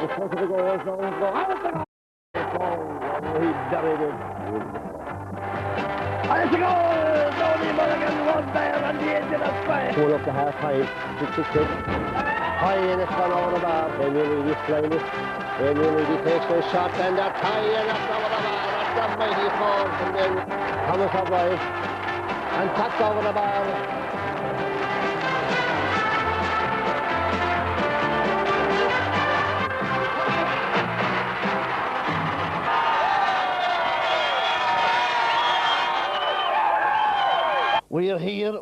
It's supposed to go out now. He buried it. And it's a goal! Tony Mulligan was there on the edge of the square. Pull up the half time. 6-6. High and it's gone over the bar. Damien Reedy flying it. Damien Reedy takes a shot and that's high and that's over the bar. That's a mighty fall from then. Thomas O'Brien. And tapped over the bar.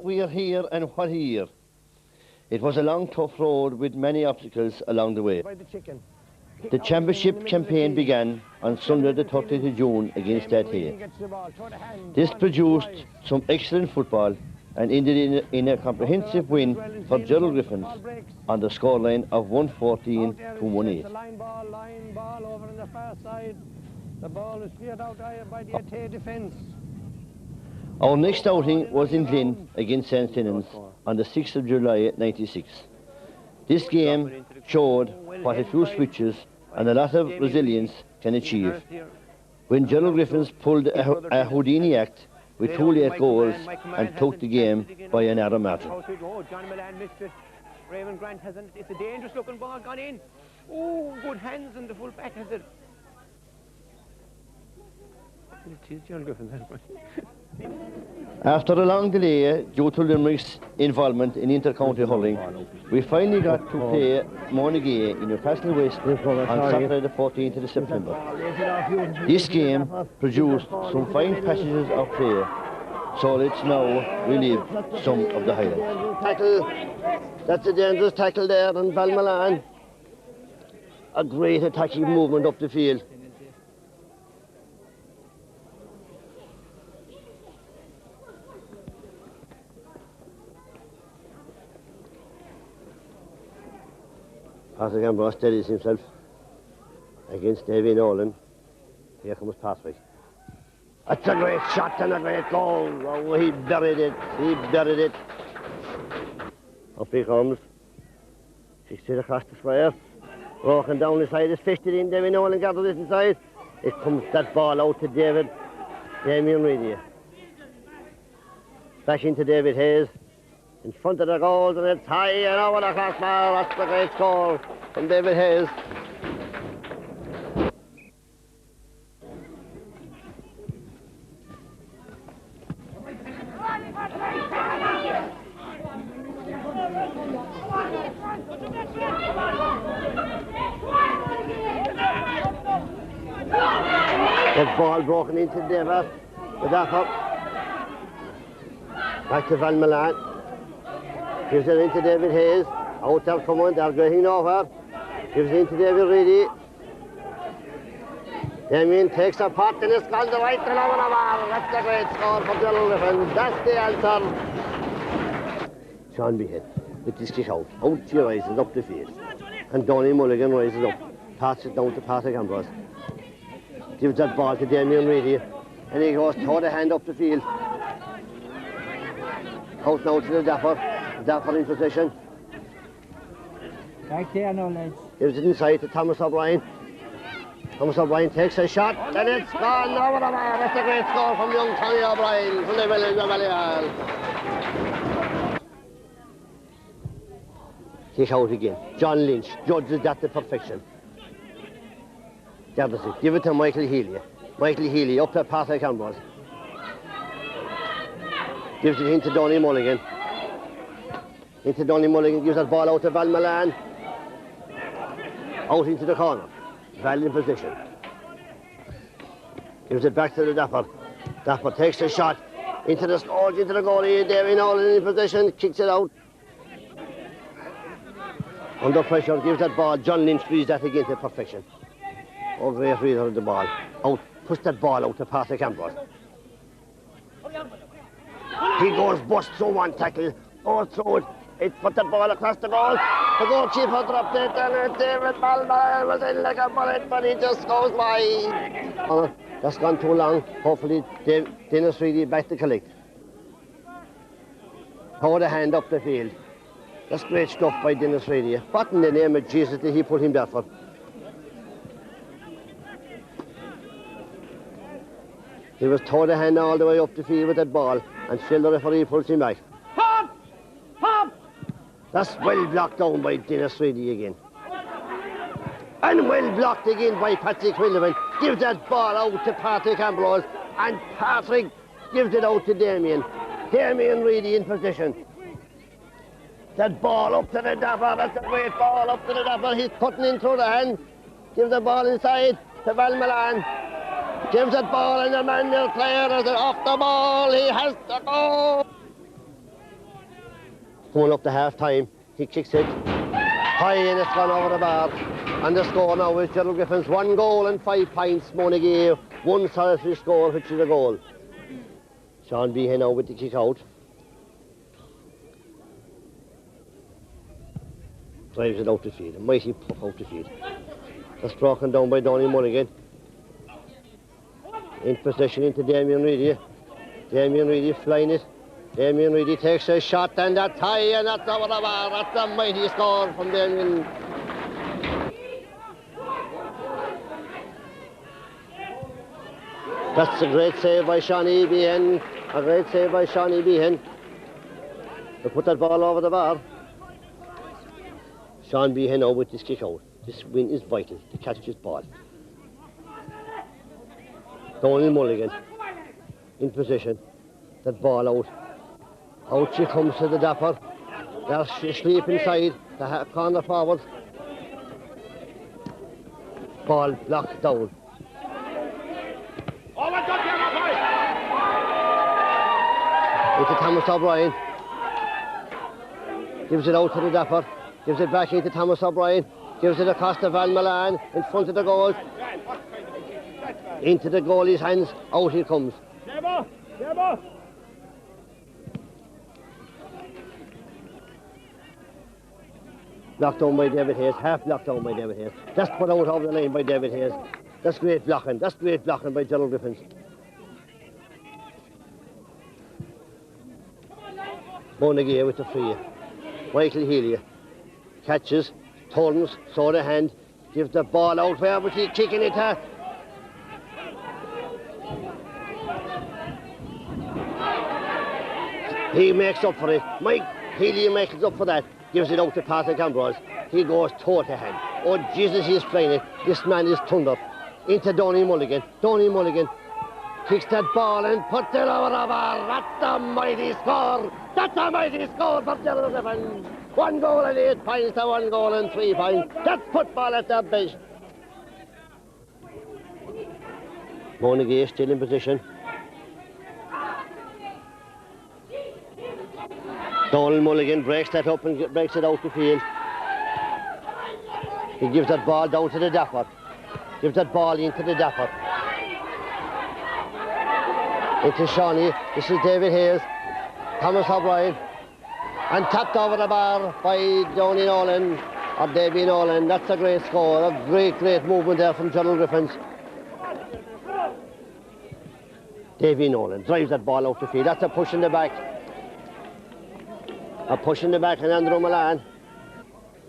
We are here, and what a year. It was a long, tough road with many obstacles along the way. The championship campaign began on Sunday the 30th of June against Stadhay. This produced some excellent football and ended in a comprehensive win for Gerald Griffins on the scoreline of 114 to 1-8. Line ball over on the far side. The ball was cleared out by the Stadhay defence. Our next outing was in Glynn against St. Stennans on the 6th of July 96. This game showed what a few switches and a lot of resilience can achieve. When Gerald Griffins pulled a Houdini act with 2 late goals and took the game by a narrow margin. John Milan missed it. Raymond Grant hasn't. It's a dangerous looking ball gone in. Oh, good hands and the full back has it. John Griffins. After a long delay due to Limerick's involvement in inter-county hurling, we finally got to play LimerickGAA in Newcastle West on Saturday the 14th of September. This game produced some fine passages of play, so let's now relive some of the highlights. Tackle, that's a dangerous tackle there on Balmalan. A great attacking movement up the field. Patrick Ambrose steadies himself against Davy Nolan. Here comes Patrick. That's a great shot and a great goal. Oh, he buried it. He buried it. Up he comes. 60 across the square. Walking down the side, it's fished it in. Davy Nolan gathers it inside. It comes that ball out to Damien Reedy. Back into David Hayes. In front of the goals, and it's high and over the crossbar. That's the great score from David Hayes. The ball broken into David. The dapper. Back to Van Milan. Gives it into David Hayes. Out there coming, they're going over. Gives it into David Reedy. Damien takes a pot and it's gone the right and over the bar. That's the great score for Gerald Griffins. That's the answer. Sean Behead with his kick out. Out he rises up the field. And Donny Mulligan rises up. Passes it down to Patrick Ambrose. Gives that ball to Damien Reedy. And he goes toe the hand up the field. Out now to the Dapper. Dapper in possession. Back there now, lads. Gives it inside to Thomas O'Brien. Thomas O'Brien takes a shot and it's gone over the bar. That's a great score from young Tommy O'Brien from the Valley Hall. Kick out again. John Lynch judges that to perfection. Gathers it. Give it to Michael Healy. Michael Healy up to Patrick Ambrose. Gives it into Donny Mulligan. Into Donny Mulligan, gives that ball out to Val Milan. Out into the corner. Val in position. Gives it back to the Dapper. Dapper takes a shot into the scourge, into the goalie. Davy Nolan in position, kicks it out. Under pressure, gives that ball. John Lynch frees that again to perfection. Oh, great reader of the ball. Out, push that ball out to Patrick Ambrose. He goes bust through one tackle, or through it. It put the ball across the goal. The goalkeeper dropped it, and David Balmer was in like a bullet, but he just goes wide. Oh, that's gone too long. Hopefully, Dennis Reedy back to collect. Hold a hand up the field. That's great stuff by Dennis Reedy. What in the name of Jesus did he put him there for? He was toe to hand all the way up the field with that ball, and still the referee pulls him back. Hop! Hop! That's well blocked down by Dennis Reedy again. And well blocked again by Patrick Quillivan. Gives that ball out to Patrick Ambrose, and Patrick gives it out to Damien. Damien Reedy in position. That ball up to the dapper, that's a great ball up to the dapper. He's cutting in through the hand. Gives the ball inside to Val Milan. Gives that ball and the man will clear as it off the ball. He has to go. Going up to half time, he kicks it high and it's gone over the bar. And the score now is Gerald Griffins 1 goal and 5 points. Monaghan 1 solitary score, which is a goal. Sean Behan now with the kick out. Drives it out the field, a mighty puff out the field. That's broken down by Donny Mulligan. In possession into Damien Reedy. Damien Reedy flying it. Damien Reedy takes a shot and that's high and that's over the bar. That's a mighty score from Damien. That's a great save by Shawnee Behan. A great save by Shawnee Behan. To put that ball over the bar. Sean Behan now with this kick out. This win is vital to catch this ball. Donald Mulligan in position. That ball out. Out she comes to the dapper. There's Sleep inside. The corner forward. Ball blocked down. Into Thomas O'Brien. Gives it out to the dapper. Gives it back into Thomas O'Brien. Gives it across to Val Milan in front of the goal. Into the goalie's hands. Out he comes. Blocked down by David Hayes. Half blocked down by David Hayes. That's put out over the line by David Hayes. That's great blocking. That's great blocking by Gerald Griffins. Monaghan with the free. Michael Healy catches, turns, saw the hand, gives the ball out where was he kicking it at? He makes up for it. Mike Healy makes up for that. Gives it out to Patrick Ambrose. He goes toe to hand. Oh Jesus, he's playing it. This man is turned up. Into Donny Mulligan. Donny Mulligan kicks that ball and puts it over the bar. That's a mighty score. That's a mighty score for Gerald Griffins. 1 goal and 8 points to 1 goal and 3 points. That's football at their best. Monaghan still in position. Donald Mulligan breaks that up and breaks it out the field. He gives that ball down to the dapper. Gives that ball into the dapper. Into Shawnee. This is David Hayes. Thomas O'Brien. And tapped over the bar by Donny Nolan, or Davy Nolan. That's a great score. A great, great movement there from Gerald Griffins. Davy Nolan drives that ball out the field. That's a push in the back. A push in the back and Andrew Milan.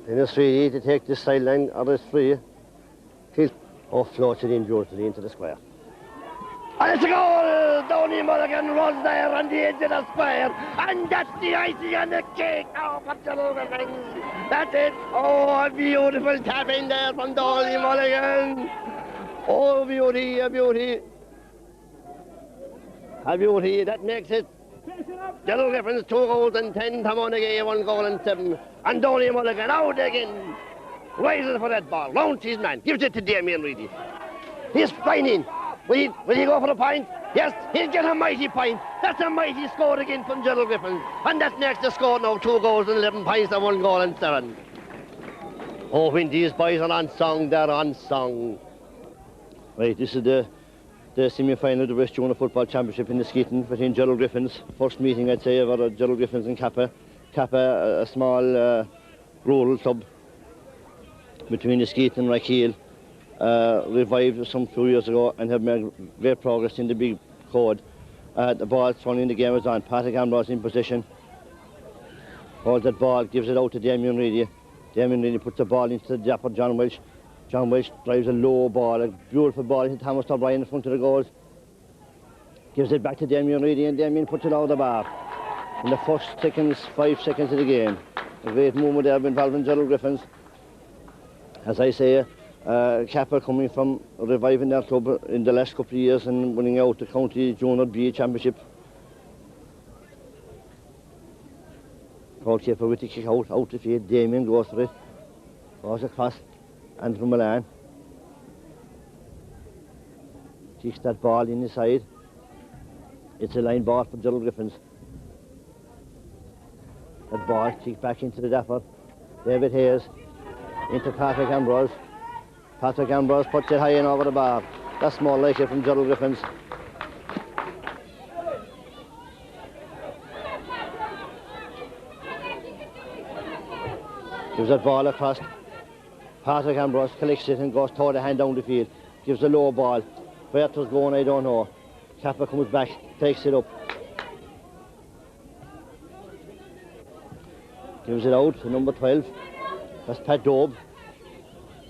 And it's free to take this sideline, or it's free. Oh, floats it in beautifully into the square. And it's a goal! Donny Mulligan runs there on the edge of the square. And that's the icing on the cake. Oh, for Gerald Griffins. That's it. Oh, a beautiful tap in there from Donny Mulligan. Oh, beauty, a beauty. A beauty, that makes it. Gerald Griffins 2 goals and 10 to Monaghan 1 goal and 7. And Donny Mulligan out again. Rises for that ball. Rounds his man. Gives it to Damien Reedy. He's flying in. Will he go for a point? Yes, he'll get a mighty point. That's a mighty score again from Gerald Griffins. And that makes the score now 2 goals and 11 points to 1 goal and 7. Oh, when these boys are on song, they're on song. Right, this is the semi-final of the West Junior Football Championship in the Skeeton between Gerald Griffins. First meeting, I'd say, of Gerald Griffins and Cappa. Cappa, a small rural club between the Skeeton and Rackeel. Revived some few years ago and have made great progress in the big code. The ball thrown in the game was on. Patrick Ambrose in position. Holds that ball, gives it out to Damien Reedy. Damien Reedy puts the ball into the dapper John Welsh. John Welsh drives a low ball, a beautiful ball into Thomas O'Brien in front of the goals. Gives it back to Damien Reedy, and Damien puts it out of the bar. In the first 5 seconds of the game. A great moment there involving Gerald Griffins. As I say, Capper coming from reviving their club in the last couple of years and winning out the county junior B championship. Goalkeeper with the kick out the field. Damien goes for it. Goes across. Andrew Milan. Kicks that ball in the side. It's a line ball for Gerald Griffins. That ball kicked back into the dapper. David Hayes into Patrick Ambrose. Patrick Ambrose puts it high in over the bar. That's more like it from Gerald Griffins. Gives that ball across. Patrick Ambrose collects it and goes toward the hand down the field. Gives a low ball. Where it was going, I don't know. Capper comes back, takes it up. Gives it out to number 12. That's Pat Daube.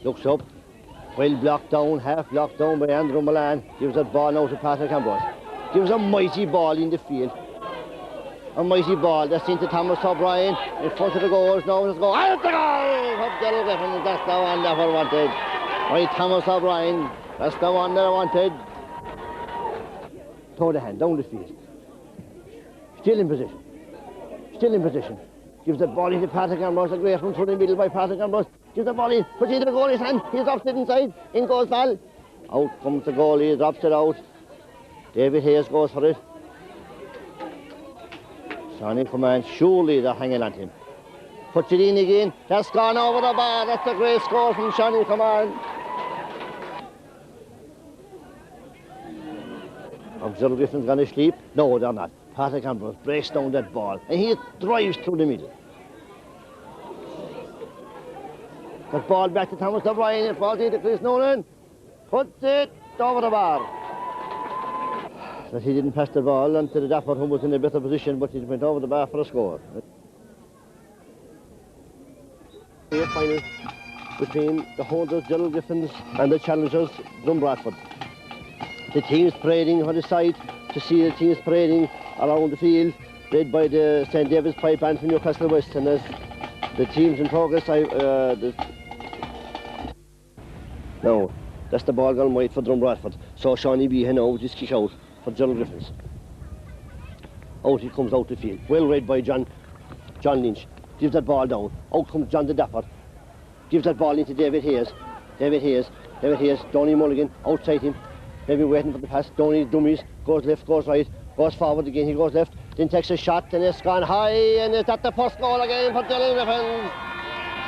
Looks up. Well blocked down, half blocked down by Andrew Milan. Gives that ball now to Patrick Ambrose. Gives a mighty ball in the field. A mighty ball that's into Thomas O'Brien in front of the goals. Now let's go. Out the goal from Gerald Griffins. That's the one that I wanted. Right, Thomas O'Brien. That's the one that I wanted. Throw the hand down the field. Still in position. Still in position. Gives the ball into Patrick Ambrose. A great run through the middle by Patrick Ambrose. Gives the ball in. Puts it into the goalie's hand. He drops it inside. In goes Val. Out comes the goalie. Drops it out. David Hayes goes for it. Johnny Command, surely they're hanging on to him. Puts it in again. That's gone over the bar. That's a great score from Johnny Command. Are Gerald Griffins going to sleep? No, they're not. Patrick Ambrose breaks down that ball and he drives through the middle. That ball back to Thomas O'Brien. It falls into Chris Nolan. Puts it over the bar. That he didn't pass the ball onto the dapper who was in a better position, but he went over the bar for a score. The final between the holders, Gerald Griffins, and the challengers, Bradford. The teams parading on the side to see the teams parading around the field, led by the St. David's Pipe Band from Newcastle West, and as the teams in progress, no, that's the ball gone wide for Bradford. So Shawnee Behan now with his kick out for Gerald Griffins. Out he comes out the field. Well read by John Lynch. Gives that ball down. Out comes John the Dapper. Gives that ball into David Hayes. David Hayes, Donny Mulligan outside him. Maybe waiting for the pass. Donny dummies. Goes left, goes right. Goes forward again. He goes left. Then takes a shot and it's gone high and it's at the first goal again for Gerald Griffins.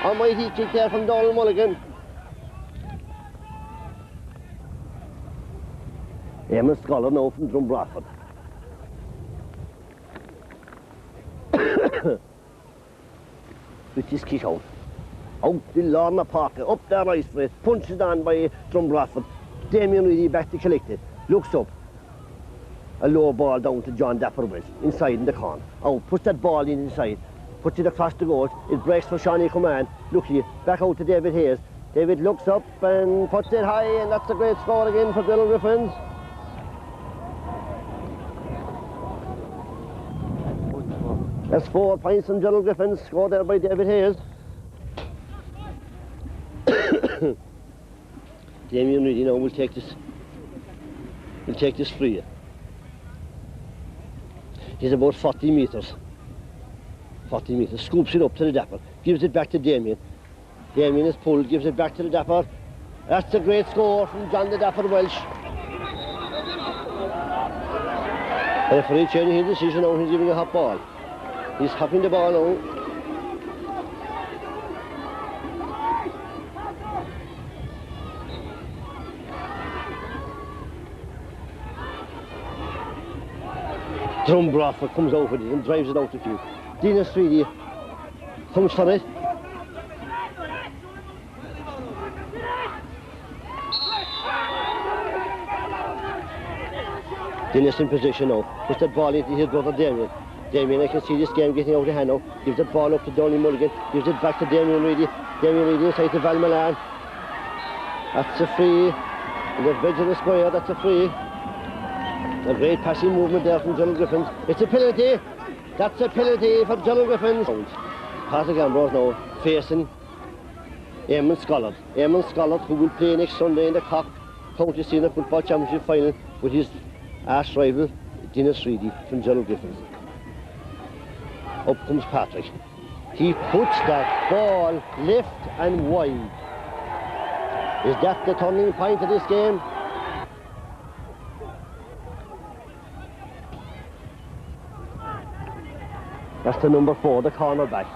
A mighty kick there from Donald Mulligan. Eamon Scholar now from Bradford. With his kick out. Out the Lorna Parker, up there right for it, punched on by Bradford. Damien Reedy back to collect it. Looks up. A low ball down to John Dapper Welsh, inside in the corner. Out, puts that ball in inside, puts it across the goal. It breaks for Shawnee Command. Look here, back out to David Hayes. David looks up and puts it high, and that's a great score again for Gerald Griffins. That's 4 points from Gerald Griffins, scored there by David Hayes. Damien Reedy now will take this free. He's about 40 metres. 40 metres, scoops it up to the Dapper, gives it back to Damien. Damien is pulled, gives it back to the Dapper. That's a great score from John the Dapper Welsh. The referee changing his decision now, he's giving a hot ball. He's hopping the ball now. Bradford comes out with it and drives it out the field. Dina Streedy comes for it. Dennis in position now. Puts that ball into his brother Damien. Damien, I can see this game getting out of hand now. Gives the ball up to Donny Mulligan. Gives it back to Damien Reedy. Damien Reedy inside to Val Milan. That's a free. In the edge of the square, that's a free. A great passing movement there from Gerald Griffins. It's a penalty. That's a penalty for Gerald Griffins. Patrick Ambrose now facing Eamon Scollard. Eamon Scollard, who will play next Sunday in the Cork County Senior Football Championship final with his arch rival Dennis Reedy from Gerald Griffins. Up comes Patrick. He puts that ball left and wide. Is that the turning point of this game? That's the number 4, the corner back.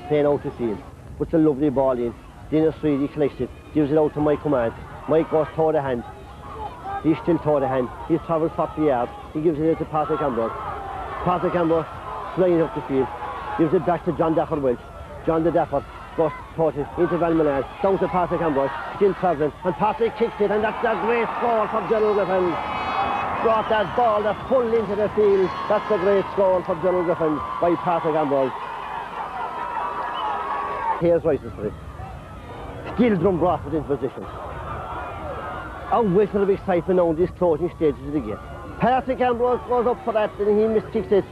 Playing out the field. Puts a lovely ball in. Dennis Reedy collects it. Gives it out to Mike Command. Mike goes toe the hand. He's still toe the hand. He's travelled 40 yards. He gives it to Patrick Ambrose. Patrick Ambrose flying up the field. Gives it back to John Dapper Welch. John the Dapper goes towards it into Val Milan. Down to Patrick Ambrose. Still travelling. And Patrick kicks it, and that's a great score for Gerald Griffins. Brought that ball full into the field. That's a great score for Gerald Griffins by Patrick Ambrose. Here's Rice's for it. Still Drumbrafford in position. A whistle of excitement on this closing stages of the game. Patrick Ambrose goes up for that and he miskicks it.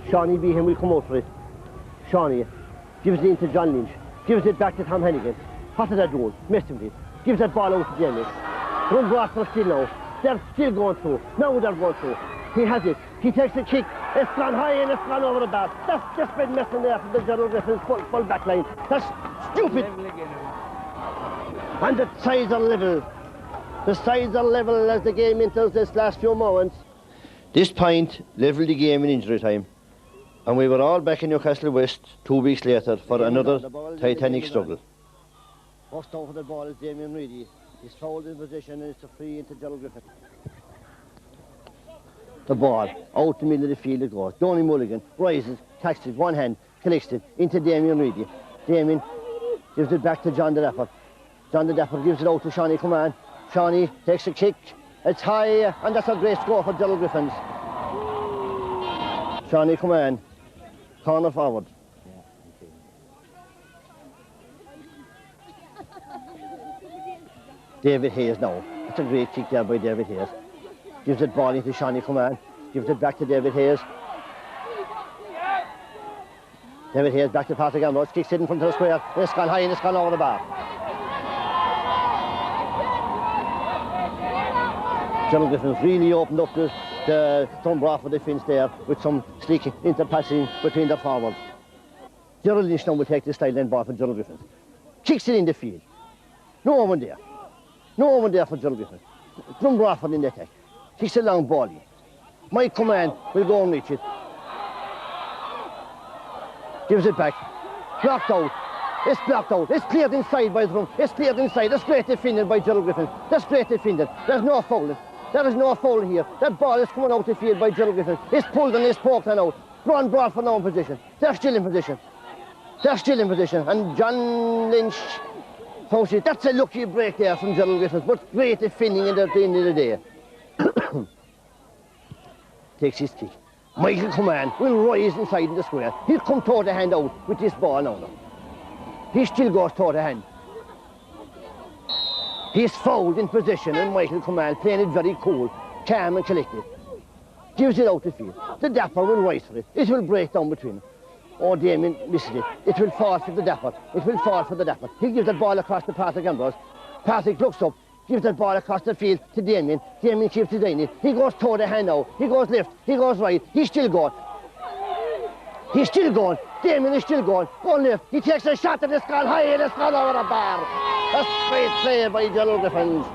Shawnee Behan will come out for it. Shawnee gives it into John Lynch. Gives it back to Tom Hennigan. What is that doing? Messing with it. Gives that ball out to Jamie. Drumbrafford still now. They're still going through. Now they're going through. He has it. He takes a kick. It's gone high and it's gone over the bar. That's just been messing there for the Gerald Griffins full back line. That's stupid. And the sides are level. The sides are level as the game enters this last few moments. This point levelled the game in injury time. And we were all back in Newcastle West 2 weeks later for another titanic struggle. First over the ball is Damien Reedy. He's fouled in position and it's a free into Gerald Griffin. The ball out the middle of the field it goes. Donny Mulligan rises, catches it, one hand, collects it into Damien Reedy. Damien gives it back to John the Dapper. John the Dapper gives it out to Shawnee Command. Shawnee takes a kick. It's high and that's a great score for Gerald Griffins. Shawnee Command, corner forward. David Hayes now. It's a great kick there by David Hayes. Gives it ball into Shawnee Command. Gives it back to David Hayes. David Hayes back to Patrick Ambrose. Kicks it in front of the square. And it's gone high and it's gone over the bar. Gerald Griffins really opened up the Drumbrafford defence there with some slick interpassing between the forwards. Gerald Lynch now will take this sideline ball for Gerald Griffins. Kicks it in the field. No one there. No one there for Gerald Griffins. Drumbrafford in the attack. Kicks a long ball in. Mike Command will go and reach it. Gives it back. Blocked out. It's blocked out. It's cleared inside by Drum. It's cleared inside. That's great defended by Gerald Griffins. That's great defended. There's no fouling. There is no foul here. That ball is coming out the field by Gerald Griffins. It's pulled and it's poked and out. Run broad for now in position. They're still in position. They're still in position. And John Lynch, that's a lucky break there from Gerald Griffins, but great defending at the end of the day. Takes his kick. Michael Command will rise inside in the square. He'll come toward the hand out with this ball now. He still goes toward the hand. He's fouled in position and Michael Command playing it very cool, calm and collected. Gives it out the field. The Dapper will rise for it. It will break down between them. Oh, Damien misses it. It will fall for the Dapper. It will fall for the Dapper. He gives that ball across to Patrick Ambrose. Patrick looks up, gives that ball across the field to Damien. Damien keeps it in it. He goes toward the hand now. He goes left. He goes right. He's still going. He's still going. Damien is still going. Going left. He takes a shot and it's gone high and it's gone over the bar. That's great play by Gerald Griffins.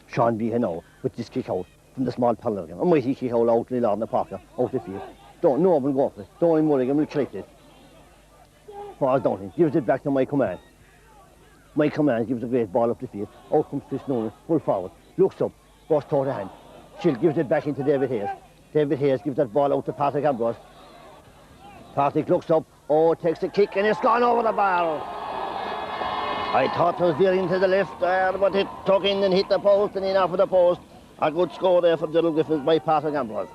Sean Behan now with this kick out from the small panel again. A mighty kick out in the Lord in the Parker, out the field. No one will go for it. Donny Mulligan will collect it. Falls down him. Gives it back to Mike Command. Mike Command gives a great ball up the field. Out comes Chris Noonan, full forward. Looks up, goes toward the hand. Chill gives it back into David Hayes. David Hayes gives that ball out to Patrick Ambrose. Patrick looks up, takes a kick and it's gone over the bar. I thought it was veering to the left there, but it took in and hit the post and in off of the post. A good score there for Gerald Griffins by part of gamblers.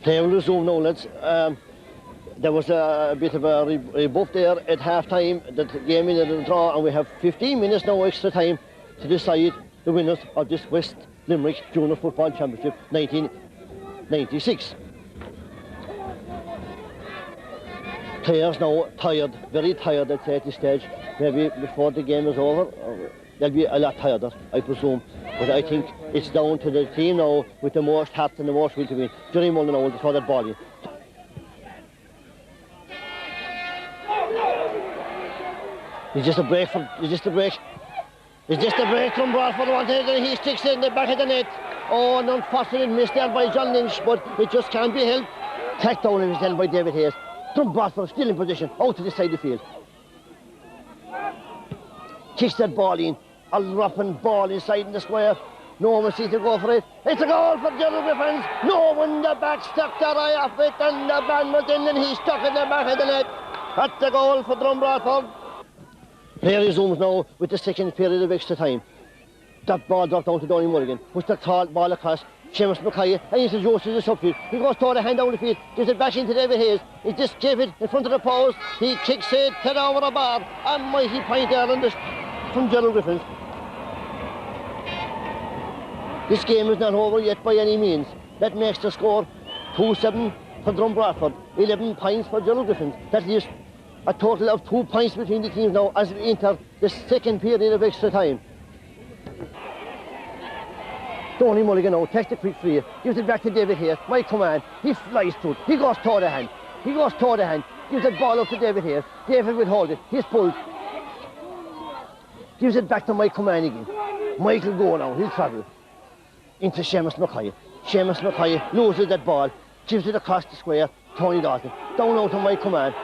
Play will resume now, lads. There was a bit of a rebuff there at half-time. The game ended in a draw, and we have 15 minutes now extra time to decide the winners of this West Limerick Junior Football Championship 1996. Players now tired, very tired, I'd say, at this stage. Maybe before the game is over, they'll be a lot tireder, I presume. But I think it's down to the team now with the most hats and the most will to win. Johnny Mullen now will throw that ball in. It's just a break from, it's just a break from Bradford one thing, and he sticks it in the back of the net. Oh, an unfortunate miss there by John Lynch, but it just can't be held. Tacked down and is held by David Hayes. From Bradford, still in position, out to the side of the field. Kicks that ball in, a roughened ball inside in the square. No one sees to go for it. It's a goal for Gerald Griffins. No one in the back stuck their eye off it, and the man was in and he stuck in the back of the net. That's the goal for Bradford. Play resumes now with the second period of extra time. That ball dropped down to Donny Mulligan. Puts the tall ball across. Seamus Mackay, and he's Joseph to the subfield. He goes toward the hand down the field, gives it back into David Hayes. He just gave it in front of the post. He kicks it, head over the bar. A mighty point there from Gerald Griffins. This game is not over yet by any means. That makes the score 2-7 for Bradford, 11 points for Gerald Griffins. That leaves a total of 2 points between the teams now as we enter the second period of extra time. Donny Mulligan now takes the quick free, gives it back to David Hayes, my command. He flies through it, he goes toward the hand, gives the ball up to David Hayes. David will hold it, he's pulled. Gives it back to Mike command again. Mike will go now, he'll travel into Seamus Mackay. Seamus Mackay loses that ball, gives it across the square, Tony Dalton, down out to Mike command.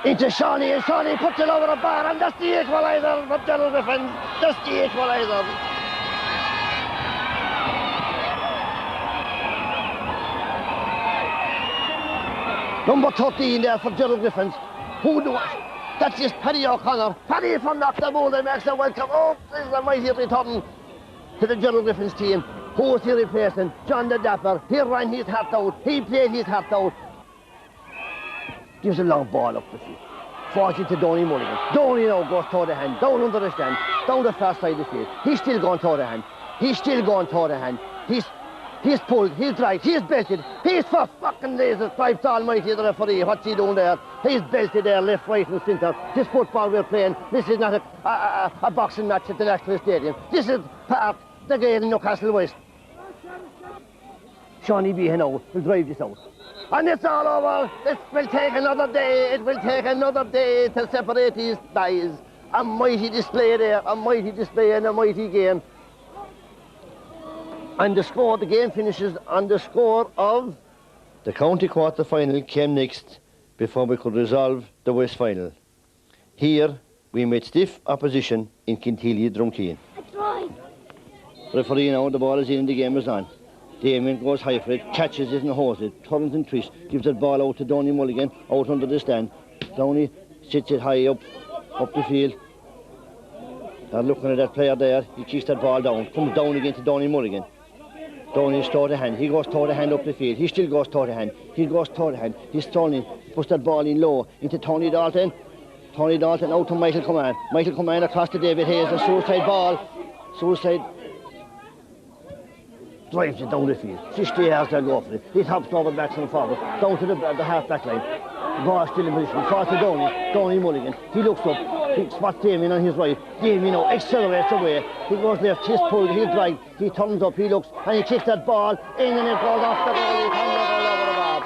Into Shawnee, and Shawnee puts it over the bar, and that's the equaliser for Gerald Griffins. That's the equaliser. Number 13 there for Gerald Griffins. Who knows? That's just Paddy O'Connor. Paddy from Dr. Moulder makes a welcome. Oh, this is a mighty return to the Gerald Griffins team. Who's he replacing? John the Dapper. He ran his heart out. He played his heart out. Gives a long ball up the field. Falls into Donny Mulligan. Donny now goes toward the hand, down under the stand, down the far side of the field. He's still going toward the hand. He's pulled, he's dragged, he's belted. He's for fucking lasers, Christ almighty, the referee. What's he doing there? He's belted there, left, right and centre. This football we're playing, this is not a boxing match at the National Stadium. This is part of the game in Newcastle West. Shawnee Behan now will drive this out. And it's all over. It will take another day. It will take another day to separate these guys. A mighty display there, a mighty display and a mighty game. And the score, the game finishes on the score of... The county quarter-final came next before we could resolve the West final. Here we met stiff opposition in Kintilly Drumkeen. Referee now, the ball is in and the game is on. Damien goes high for it, catches it and holds it, turns and twists, gives that ball out to Donny Mulligan, out under the stand. Donny sits it high up the field. And looking at that player there, he kicks that ball down, comes down again to Donny Mulligan. Donny's toward the hand, he goes toward the hand up the field, he still goes toward the hand, he's turning, puts that ball in low into Tony Dalton. Tony Dalton out to Michael Command. Michael Command across to David Hayes, a suicide ball. Drives it down the field. 60 yards they'll go for it. He hops over the backs and forward, down to the half-back line. The ball still in position. Falls to Donny Mulligan. He looks up. He spots Damien on his right. Damien now accelerates away. He goes left, he's pulled, he's dragged. He turns up, he looks, and he kicks that ball in and it goes off the ball. He comes all over the ball.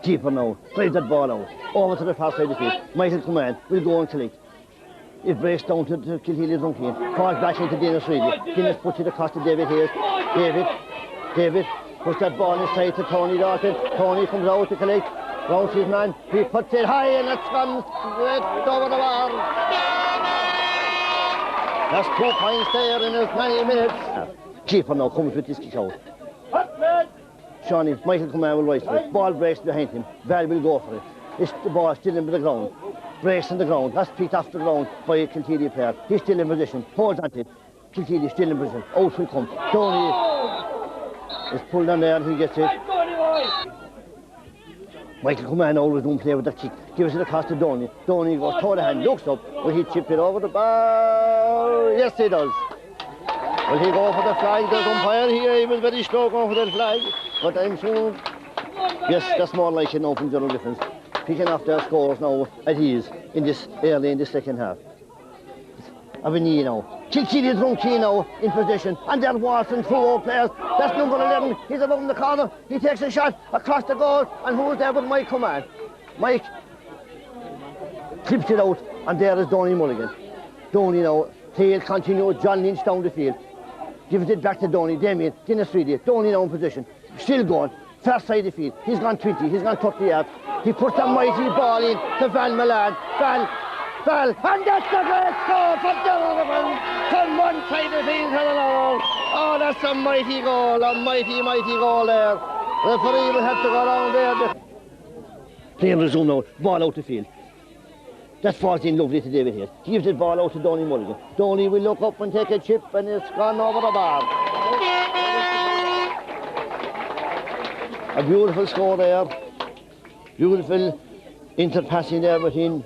Keeper now. Drives that ball out. Over to the far side of the field. Michael Command will go and collect. It breaks down to Kilheely Drumkeen. Falls back into Dennis Reilly. Dennis puts it across to David Hayes. David puts that ball inside to Tony Dalton. Tony comes out to collect. Rounds his man. He puts it high and it comes right over the bar. That's 2 points there in as many minutes. Keeper now comes with his kick out. Shawnee, Michael Command will rise for it. Ball breaks behind him. Val will go for it. It's the ball still in the ground. Breaks in the ground. That's picked off the ground by a Kilteely player. He's still in position. Holds on to it. Kilteely still in position. Out will come. Downey is pulled on there and he gets it. Michael Command always don't play with that kick. Gives it across to Downey. Downey goes toward the hand, looks up. Will he chip it over the bar? Yes, he does. Will he go for the flag? The umpire here, he was very slow going for the flag. But I'm sure, yes, that's more like it now from Gerald Griffins. Picking off their scores now at ease in this early in the second half. Of a knee now. Kilteely Drunky now in position. And there Watson, two old players. That's number 11. He's above in the corner. He takes a shot across the goal. And who's there with Mike Command? Mike clips it out. And there is Downey Mulligan. Downey now. Tail continue. John Lynch down the field. Gives it back to Downey. Damien. Dennis Reedy. Downey now in position. Still going. First side of the field. He's gone 20. He's gone 30 yards. He puts a mighty ball in to Val Milan. Val. And that's a great score for Gerald Griffins from one side of the field to another. Oh, that's a mighty goal. A mighty goal there. The referee will have to go down there. Playing resume now. Ball out the field. That falls in lovely to David here. He gives the ball out to Downey Mulligan. Downey will look up and take a chip and it's gone over the bar. A beautiful score there. Beautiful interpassing there between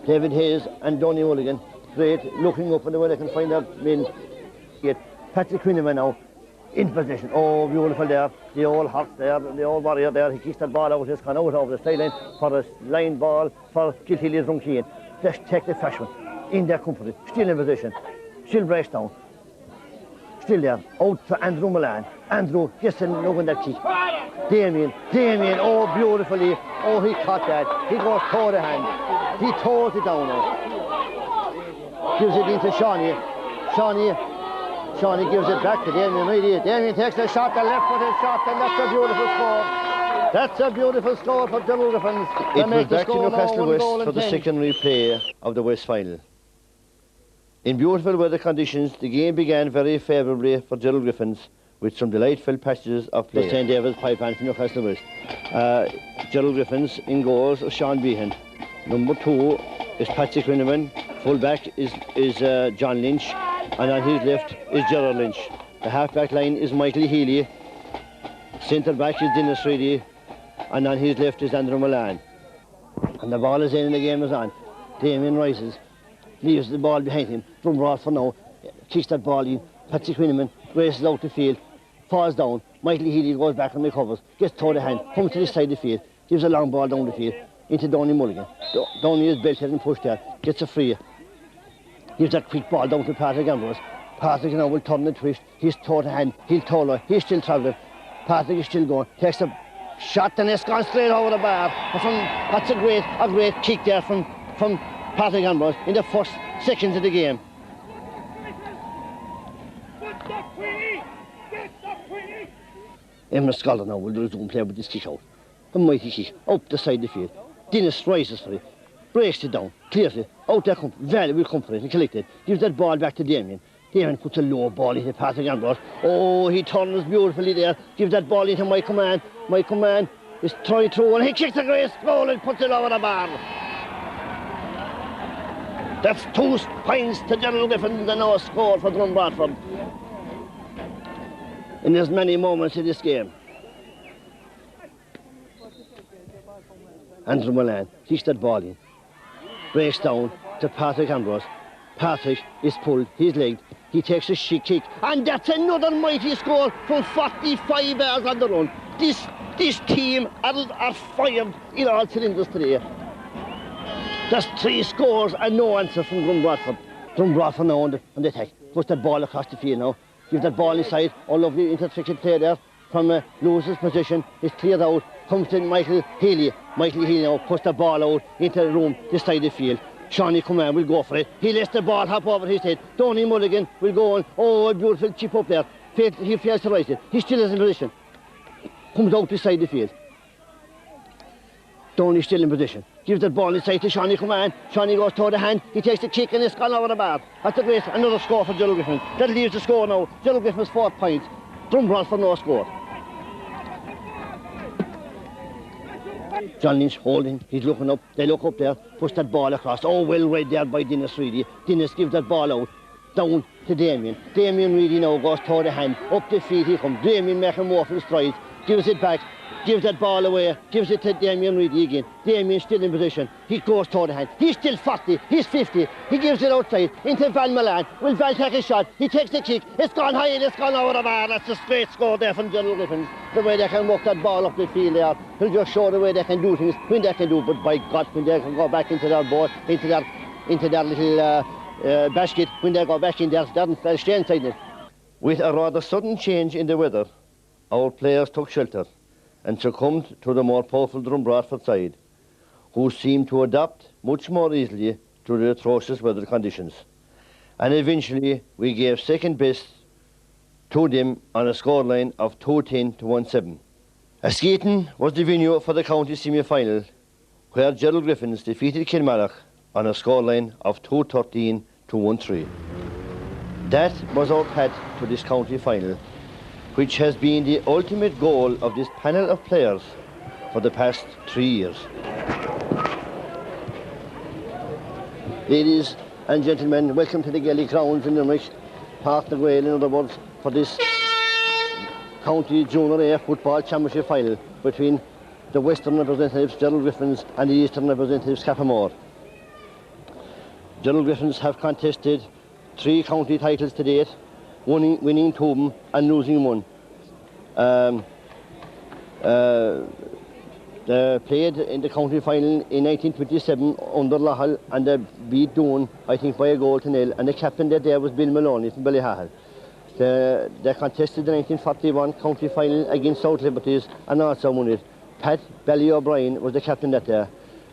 David Hayes and Downey Mulligan. Great looking up and the way they can find that men. Get Patrick Quinneman now in position. Oh, beautiful there. The old horse there, the old warrior there. He kicks that ball out. It's gone out over the sideline for a line ball for Kilteely Drunky. Let's take the freshman in their company. Still in position. Still breaks down. Still there. Out for Andrew Milan. Andrew gets a look on that kick. Damien, oh, beautifully. Oh, he caught that. He goes toe the hand. He toes it down now. Gives it into Shawnee. Shawnee gives it back to Damien Reedy. Damien takes a shot, the left-footed shot, and that's a beautiful score. That's a beautiful score for Gerald Griffins. It was back to Newcastle West for the second replay of the West final. In beautiful weather conditions, the game began very favourably for Gerald Griffins, with some delightful passages of play. St. David's pipeline from Newcastle West. Gerald Griffins in goals of Sean Behan. Number 2 is Patrick Quinneman. Full back is John Lynch. And on his left is Gerald Lynch. The half-back line is Michael Healy. Centre back is Dennis Reedy. And on his left is Andrew Milan. And the ball is in and the game is on. Damien rises. Leaves the ball behind him. From Roth for now. Kicks that ball in. Patrick Quinneman races out the field. Falls down. Michael Healy goes back and recovers. Gets toward the hand. Comes to this side of the field. Gives a long ball down the field. Into Downey Mulligan. Downey is belted and pushed there. Gets a free. Gives that quick ball down to Patrick Ambrose. Patrick now will turn and twist. He's toward the hand. He'll taller. He's still travelling. Patrick is still going. Takes a shot and it's gone straight over the bar. That's a great kick there from Patrick Ambrose in the first seconds of the game. Emma Sculler now will resume play with this kick out. A mighty kick up the side of the field. Dennis rises for it. Breaks it down, clears it, out there comes, Valley will come for it and collect it, gives that ball back to Damien. Damien puts a low ball into Patrick Ambrose. Oh, he turns beautifully there, gives that ball into Mike Command. Mike Command is trying through and he kicks a great goal and puts it over the bar. That's 2 points to Gerald Griffins and now a score for Drumbarford. And there's many moments in this game. Andrew Milan kicks that ball in. Breaks down to Patrick Ambrose. Patrick is pulled, he's legged, he takes a kick, and that's another mighty score from 45 yards on the run. This team are fired in all cylinders today. That's 3 scores and no answer from Drumbarford. Drumbarford now on the attack. Puts that ball across the field now. Gives that ball inside. Oh, lovely intersection play there from Lewis's position. It's cleared out. Comes to Michael Healy. Michael Healy now puts the ball out into the room, this side of the field. Shawnee Command will go for it. He lets the ball hop over his head. Downey Mulligan will go on. Oh, a beautiful chip up there. He fails to rise it. He still is in position. Comes out this side of the field. Downey still in position. Gives the ball inside to Shawnee Command. Shawnee goes toward the hand. He takes the kick and it's gone over the bar. That's a great, another score for Gerald Griffins. That leaves the score now. Gerald Griffins 4 points. Drumbarford for no score. John Lynch holding, he's looking up, they look up there, push that ball across. Oh, well read there by Dennis Reedy. Dennis gives that ball out, down to Damien. Damien Reedy now goes toward the hand, up the feet he comes. Damien making more for the strides, gives it back, gives that ball away, gives it to Damien Reedy again. Damien still in position, he goes toward the hand. He's still 40, he's 50, he gives it outside into Val Milan. Will Val take a shot? He takes the kick, it's gone high and it's gone over the bar. That's a straight score there from Gerald Griffins. The way they can walk that ball up the field there, he'll just show the way they can do things, when they can do, but by God, when they can go back into their ball, into their little basket, when they go back in there, they'll stay inside it. With a rather sudden change in the weather, our players took shelter and succumbed to the more powerful Drumbradford side, who seemed to adapt much more easily to the atrocious weather conditions. And eventually we gave second best to them on a scoreline of 2-10 to 1-7. Askeaton was the venue for the county semi-final, where Gerald Griffins defeated Kilmarnock on a scoreline of 2-13 to 1-3. That was our path to this county final, which has been the ultimate goal of this panel of players for the past 3 years. Ladies and gentlemen, welcome to the Gaelic grounds in Limerick, Park the Gael in other words, for this County Junior A Football Championship final between the Western representatives Gerald Griffins and the Eastern representatives Cappamore. Gerald Griffins have contested 3 county titles to date, winning 2 of them and losing 1. They played in the county final in 1927 under Lahal and they beat Doon, I think, by a goal to 0, and the captain that day was Bill Maloney from Ballyhahal. They contested the 1941 county final against South Liberties and also won it. Pat Belly O'Brien was the captain that day,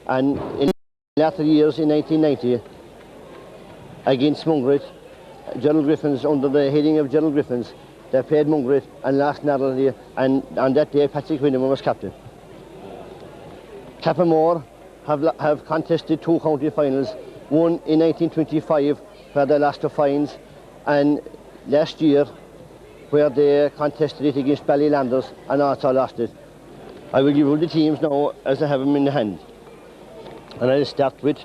and in later years in 1990 against Mungret, Gerald Griffins, under the heading of Gerald Griffins, they played Mungret and lost narrowly, and on that day Patrick Winneman was captain. Cappamore have contested 2 county finals, one in 1925 where they lost to Fines, and last year where they contested it against Ballylanders and also lost it. I will give you the teams now as I have them in the hand. And I'll start with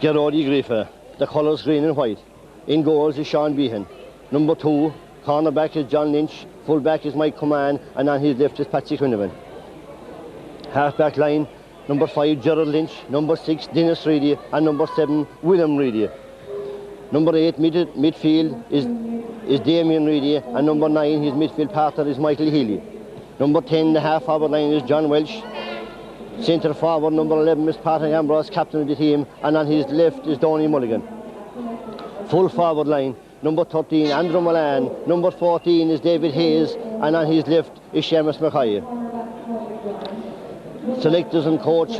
Gerald Griffins, the colours green and white. In goals is Sean Behan. Number 2, cornerback is John Lynch, fullback is Mike Coman, and on his left is Patsy Quinnivan. Half-back line, number 5, Gerald Lynch, number 6, Dennis Reedy, and number 7, William Reedy. Number 8, midfield is Damien Reedy, and number 9, his midfield partner is Michael Healy. Number 10, the half-forward line is John Welsh. Centre forward, number 11, is Patrick Ambrose, captain of the team, and on his left is Donny Mulligan. Full forward line, number 13, Andrew Milan, number 14 is David Hayes, and on his left is Seamus Mackay. Selectors and coach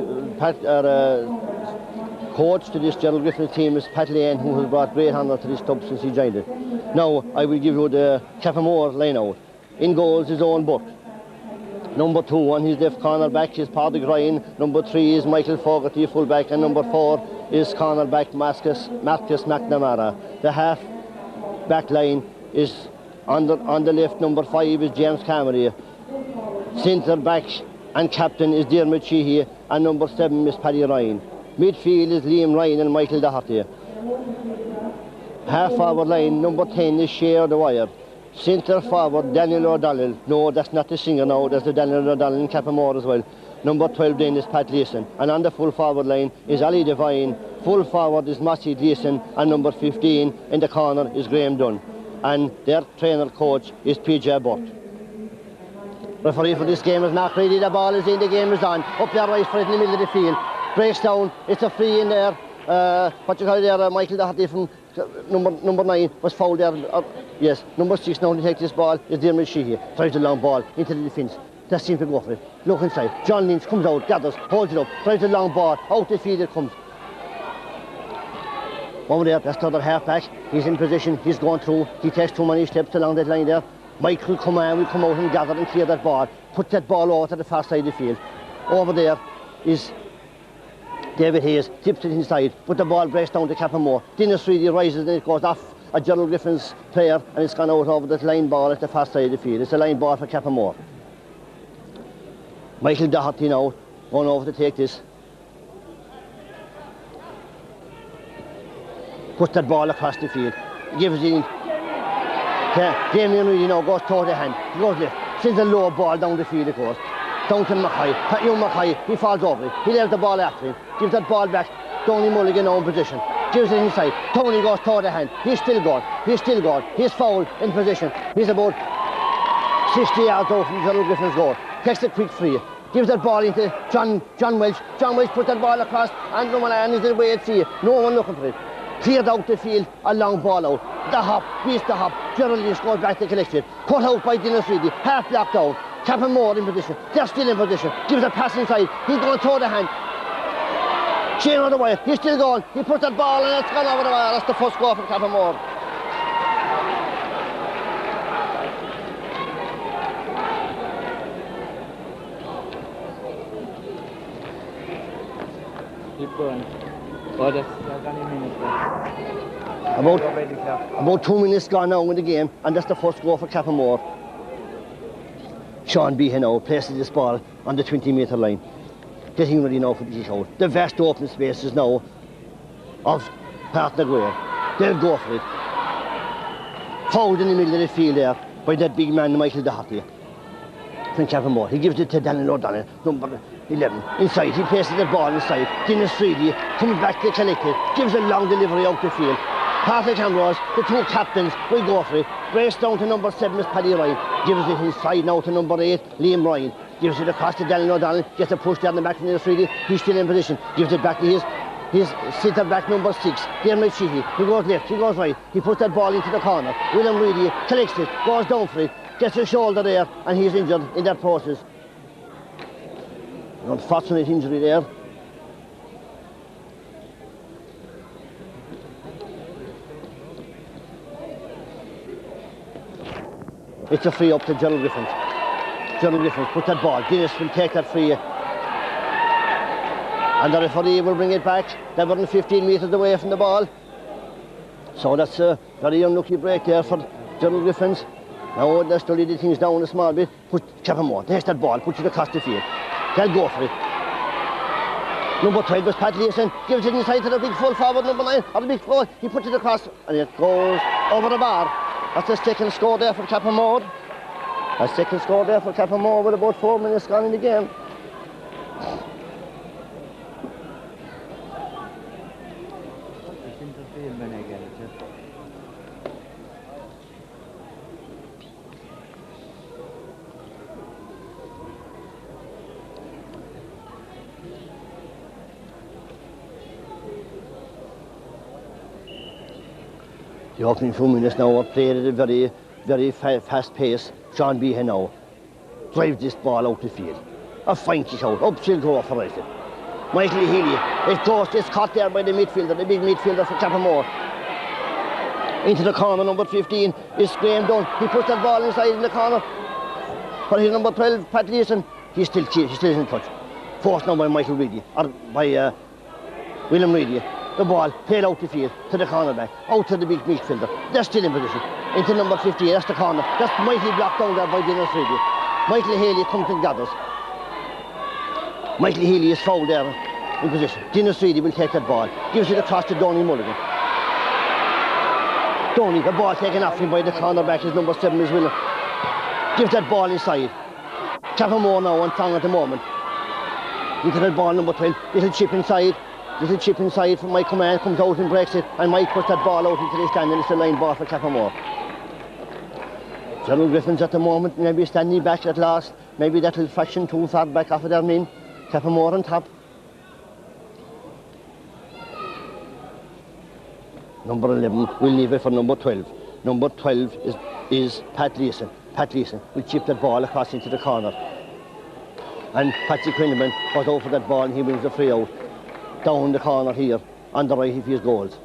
to this Gerald Griffins team is Pat Lane, who has brought great honour to this club since he joined it. Now I will give you the Cappamore line out. In goals is Owen Burke. Number 2 on his left cornerback is Paddy Ryan. Number 3 is Michael Fogarty, fullback, and number 4 is cornerback Marcus McNamara. The half back line is on the left. Number 5 is James Cameron. Centre back and captain is Dermot Sheehy, and number 7 is Paddy Ryan. Midfield is Liam Ryan and Michael Doherty. Half forward line, number 10 is Shea O'Dwyer. Centre forward, Daniel O'Donnell. No, that's not the singer now, that's the Daniel O'Donnell in Cappamore as well. Number 12 then is Pat Leeson. And on the full forward line is Ali Devine. Full forward is Mossy Gleeson, and number 15 in the corner is Graham Dunn. And their trainer coach is PJ Burt. Referee for this game is not ready, the ball is in, the game is on. Up there right for it in the middle of the field. Breaks down, it's a free in there. Michael Doherty from number 9 was fouled there. Yes, number 6 now to take this ball is Dermot Sheehy. Tries the long ball into the defence. That seems to go for it. Look inside. John Lynch comes out, gathers, holds it up, tries the long ball, out the field it comes. Over there, that's the other half-back. He's in position, he's going through. He takes too many steps along that line there. Mike will come out and gather and clear that ball. Put that ball over to the far side of the field. Over there is David Hayes, tips it inside, but the ball breaks down to Cappamore. Dennis Reedy rises and it goes off a Gerald Griffins player, and it's gone out over that line ball at the far side of the field. It's a line ball for Cappamore. Michael Doherty now Going over to take this. Puts that ball across the field. Gives it in. Damien Reedy now goes toward the hand. He goes left. Sends a low ball down the field, it goes. Down to Mackay. Mackay, he falls over it. He leaves the ball after him. Gives that ball back. Tony Mulligan now in position. Gives it inside. Tony goes toward the hand. He's still going. He's still going. He's fouled in position. He's about 60 yards out from Gerald Griffins' goal. Takes a quick free. Gives that ball into John Welch. John Welch puts that ball across, and no one is away at sea. No one looking for it. Cleared out the field, a long ball out. The hop, beats the hop. Gerald Lynch goes back to collect it. Cut out by Dennis Reedy. Half blocked down. Cappamore in position. They're still in position. Gives a pass inside. He's going toward the hand. Shane on the wire. He's still going. He puts that ball and it's gone over the wire. That's the first goal for Cappamore. Keep going. Oh, that's only a minute left. About 2 minutes gone now in the game, and that's the first goal for Cappamore. Sean Behan now places this ball on the 20-metre line. Getting ready now for the kick out. The vast open spaces now of Partner Guare. They'll go for it. Fouled in the middle of the field there by that big man, Michael Doherty from Cappamore. He gives it to Daniel O'Donnell, number 11. Inside, he places the ball inside. Dennis Reedy comes back to collect it. Gives a long delivery out the field. Patrick Ambrose, the two captains, will go for it. Race down to number 7 is Paddy Ryan. Gives it inside now to number 8, Liam Ryan. Gives it across to Daniel O'Donnell. Gets a push down the back from Dennis Reedy. He's still in position. Gives it back to his centre back number 6, Dermot Sheehy. He goes left, he goes right. He puts that ball into the corner. William Reedy collects it, goes down for it. Gets a shoulder there, and he's injured in that process. An unfortunate injury there. It's a free up to Gerald Griffins. Gerald Griffins put that ball. Guinness will take that free. And the referee will bring it back. They were 15 metres away from the ball. So that's a very unlucky break there for Gerald Griffins. Now they study the things down a small bit. Put Cappamore. There's that ball. Puts it across the field. They'll go for it. Number 12 was Pat Leeson. Gives it inside to the big full forward, number 9. Or the big forward. He puts it across. And it goes over the bar. That's the second score there for Cappamore. A second score there for Cappamore with about 4 minutes gone in the game. The opening few minutes now are played at a very, very fast pace. Sean Behan now drives this ball out the field. A fine kick out, up she'll go for it. Michael Healy, it's caught there by the midfielder, the big midfielder for Cappamore. Into the corner, number 15 is Graham Dunn. He puts that ball inside in the corner. For his number 12, Pat Leeson, he's still in touch. Forced now by Michael Reedy, or by William Reedy. The ball played out the field to the cornerback, out to the big midfielder. They're still in position. Into number 15, that's the corner. That's Michael blocked down there by Dennis Reedy. Michael Haley comes and gathers. Michael Healy is fouled there in position. Dennis Reedy will take that ball. Gives it across to Donny Mulligan. Donny, the ball taken off him by the cornerback, his number 7 is William. Gives that ball inside. Cappamore now on tongue at the moment. Into that ball, number 12. Little chip inside from Mike Command, comes out and breaks it, and Mike puts that ball out into the stand, and it's a line ball for Cappamore. Gerald Griffins at the moment, maybe standing back at last. Maybe that will fraction too far back off of their men. Cappamore on top. Number 11 will leave it for number 12. Number 12 is Pat Leeson. Pat Leeson will chip that ball across into the corner. And Patsy Quinneman goes over that ball and he wins the free out. Down the corner here, on the right of his goals.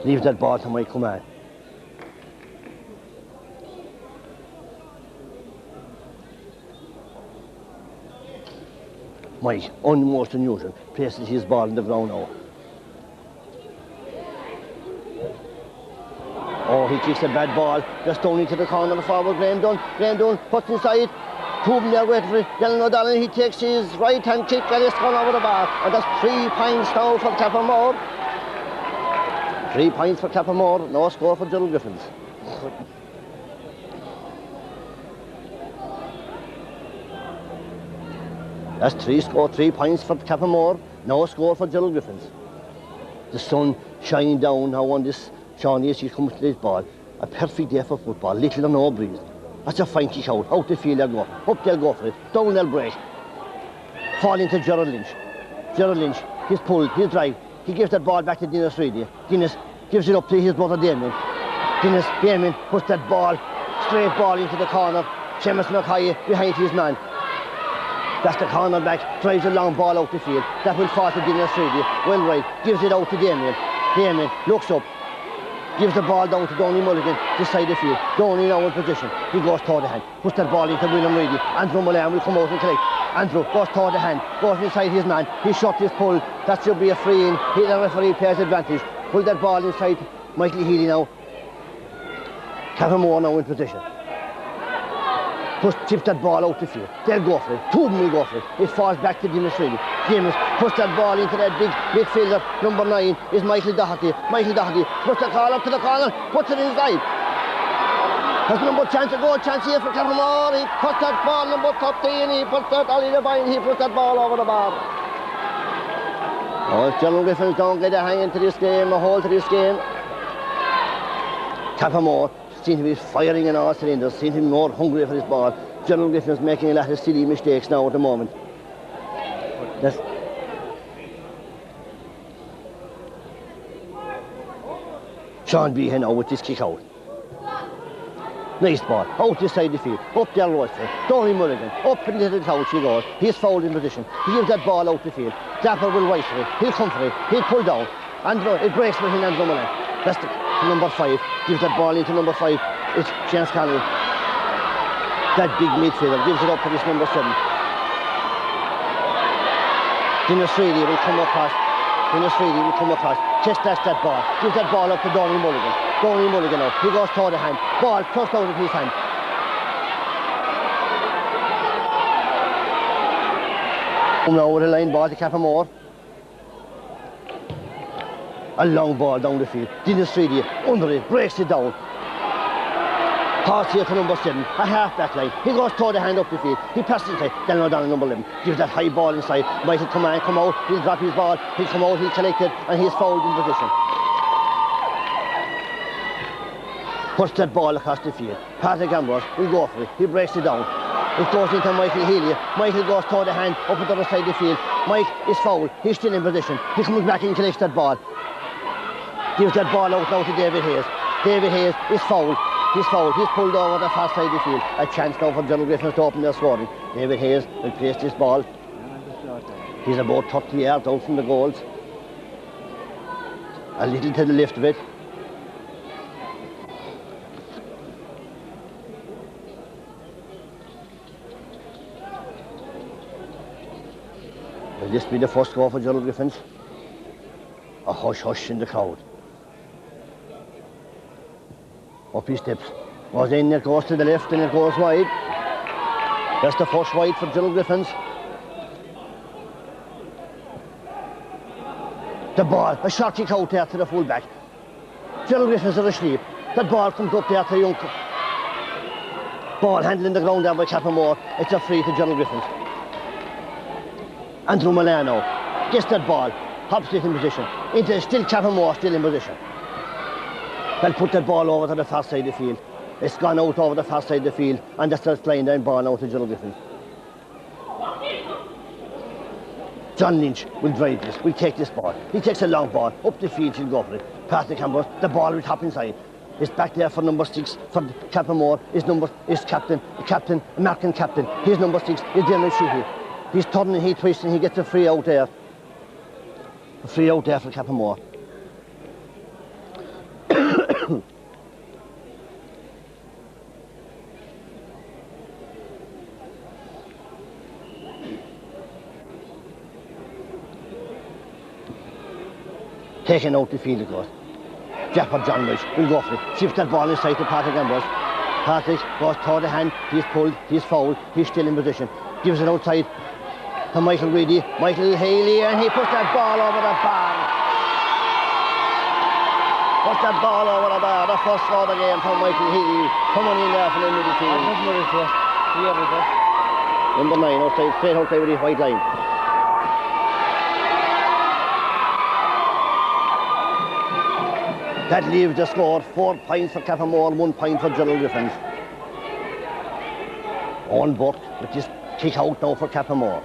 Leaves that ball to Mike Command. Mike, most unusual, places his ball in the ground now. Oh, he kicks a bad ball, just down into the corner of the forward. Graham Dunn puts inside. Tubin there waiting for it. Dylan O'Donnell, he takes his right hand kick and it's gone over the bar. And that's 3 points now for Cappamore. 3 points for Cappamore, no score for Gerald Griffins. That's 3 points for Cappamore, no score for Gerald Griffins. The sun shining down now on this Shawnee as he comes to this ball. A perfect day for football, little or no breeze. That's a fine kick out the field they'll go. Up they'll go for it, down they'll break. Fall into Gerald Lynch. Gerald Lynch, he's pulled, he's drive. He gives that ball back to Dennis Reedy. Dennis gives it up to his brother Damien. Damien puts that ball, straight ball into the corner. Seamus Mackay behind his man. That's the corner back, drives a long ball out the field. That will fall to Dennis Reedy. Well right, gives it out to Damien. Damien looks up. Gives the ball down to Donny Mulligan, this side of the field. Donny now in position. He goes toward the hand. Puts that ball into William Reedy. Andrew Mullane will come out and collect. Andrew goes toward the hand. Goes inside his man. He shot his pull. That should be a free in. The referee plays advantage. Pull that ball inside Michael Healy now. Cappamore now in position. Tip that ball out the field. They'll go for it. Tubin will go for it. It falls back to Dennis Reedy. Dennis puts that ball into that big midfielder. Number 9 is Michael Doherty. Michael Doherty puts the ball up to the corner, puts it inside. Has number chance, a goal chance here for Cappamore. He puts that ball, number 13. He puts that Ollie Devine. He puts that ball over the bar. Oh, Gerald Griffins don't get a hang into this game, a hold to this game. Cappamore seem to be firing in all cylinders, seem to be more hungry for this ball. Gerald Griffins making a lot of silly mistakes now at the moment. That's Sean Behan now with this kick out. Nice ball, out this side of the field, up there right foot. Donny Mulligan, up into the couch he goes. He's fouled in position. He gives that ball out the field. Dapper will right for it. He'll come for it. He'll pull down. And it breaks for him and Drummond. That's the number 5. Gives that ball into number 5. It's James Connolly. That big midfielder gives it up to this number 7. Dennis Reedy will come across. Just that's that ball. Gives that ball up to Donny Mulligan. Donny Mulligan now. He goes toward the hand. Ball thrust out of his hand. Now with a line ball to Cappamore. A long ball down the field. Dennis Reedy under it, breaks it down. Pass here to number 7, a half-back line. He goes toward the hand up the field. He passes inside. Then down number 11. Gives that high ball inside. Michael come out. He'll drop his ball. He'll come out. He'll collect it. And he's fouled in position. Puts that ball across the field. Patrick Ambrose will go for it. He breaks it down. It goes into Michael Healy. Michael goes toward the hand up at the other side of the field. Mike is fouled. He's still in position. He comes back and collects that ball. Gives that ball out now to David Hayes. David Hayes is fouled. He's fouled. He's pulled over the far side of the field. A chance now for Gerald Griffins to open their scoring. David Hayes will place this ball. He's about 30 yards out from the goals. A little to the left of it. Will this be the first score for Gerald Griffins? A hush in the crowd. Up he steps. Goes in, it goes to the left and it goes wide. That's the first wide for Gerald Griffins. The ball, a short kick out there to the full back. Gerald Griffins are asleep. That ball comes up there to Young. Ball handling the ground there by Cappamore. It's a free to Gerald Griffins. Andrew Milano gets that ball, hops it in position. Into still Cappamore, still in position. They'll put that ball over to the far side of the field. It's gone out over the far side of the field, and that's just playing down ball out to Gerald Griffins. John Lynch will drive this, will take this ball. He takes a long ball, up the field, he'll go for it. Past the Campbell, the ball will hop inside. It's back there for number 6, for Cappamore. His captain, American captain. His number 6 is Daniel Sheehy. He's turning, he's twisting, he gets a free out there. A free out there for Cappamore. Taking out the field, of course. Japper John Rich will go for it. Shifts that ball inside to Patrick Ambrose. Patrick goes toward the hand. He's pulled. He's fouled. He's still in position. Gives it outside to Michael Reedy. Michael Haley, and he puts that ball over the bar. Puts that ball over the bar. The first score of the game from Michael Haley. Coming in there from the midfield. Number 9 outside, straight outside with his white line. That leaves the score 4 points for Cappamore, 1 point for Gerald Griffins. On Buck with this kick out now for Cappamore.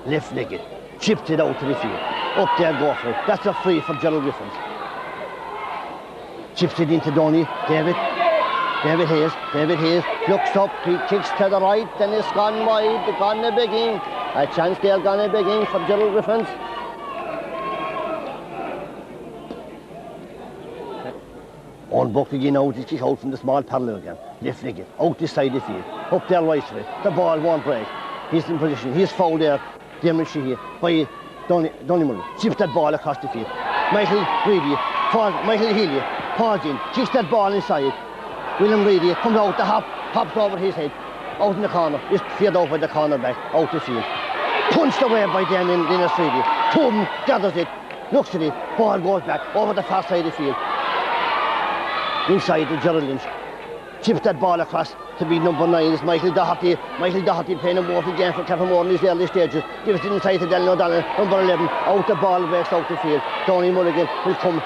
Left-legged, chipped it out to the field. Up there, go for it. That's a free for Gerald Griffins. Chips it into Donny. David Hayes looks up, he kicks to the right, and it's gone wide, gone a bigging. A chance there, gone a bigging for Gerald Griffins. On Buck again out, he kicks out from the small parallel again. Left-legged, out this side of the field. Up there right way, the ball won't break. He's in position, he's fouled there, Damon Sheehy, by Donny Mullen. Chips that ball across the field. Michael Reedy, Michael Healy, falls in, kicks that ball inside. William Reedy comes out the hops over his head, out in the corner, is feared over the corner back, out the field. Punched away by Damien Dennis Reedy. Tobin gathers it, looks at it, ball goes back over the far side of the field. Inside to Gerald Lynch. Chips that ball across to be number 9 is Michael Doherty. Michael Doherty playing a wonderful game for Cappamore in these early stages. Gives it inside to Daniel O'Donnell, number 11. Out the ball breaks out the field. Donny Mulligan will come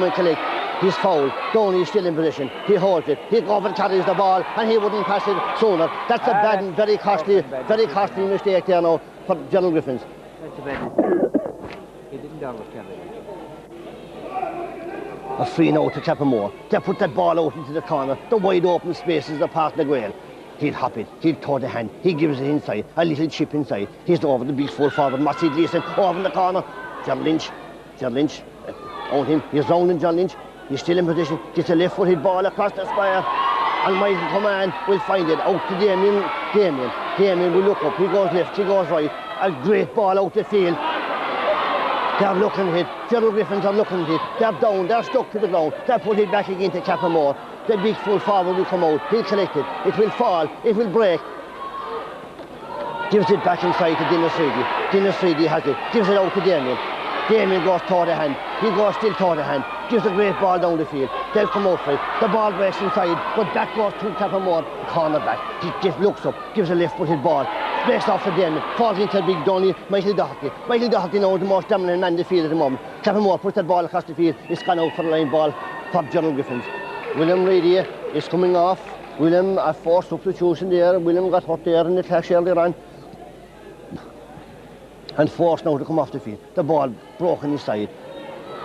and collect. He's fouled. Donny is still in position. He holds it. He over carries the ball and he wouldn't pass it sooner. That's a bad and very costly mistake there now for Gerald Griffins. That's a bad mistake. He didn't understand it. A free now to Cappamore. They put that ball out into the corner. The wide open spaces of Park Naguel. He'll hop it. He'll throw the hand. He gives it inside. A little chip inside. He's over the big full forward. Massey Gleason over in the corner. Gerald Lynch. On him. He's rounding John Lynch. He's still in position. Gets a left-footed ball across the square. And Michael Command will find it out to Damien. Damien will look up. He goes left. He goes right. A great ball out the field. They're looking at it. Gerald Griffins are looking at it. They're down. They're stuck to the ground. They put it back again to Cappamore. The big full forward will come out. He'll collect it. It will fall. It will break. Gives it back inside to Dennis Reedy. Dennis Reedy has it. Gives it out to Damien. Damien goes toward the hand. He goes still toward the hand. Gives a great ball down the field. They'll come out for it. The ball breaks inside, but that goes to Cappamore, corner back. He just looks up, gives a left-footed ball. Breaks off for Damien. Falls into big Donny, Michael Doherty. Michael Doherty now is the most dominant man in the field at the moment. Cappamore puts that ball across the field. It's gone out for the line ball for Gerald Griffins. William Reedy is coming off. William, a forced substitution there. William got hurt there in the clash earlier on. And forced now to come off the field. The ball broken inside.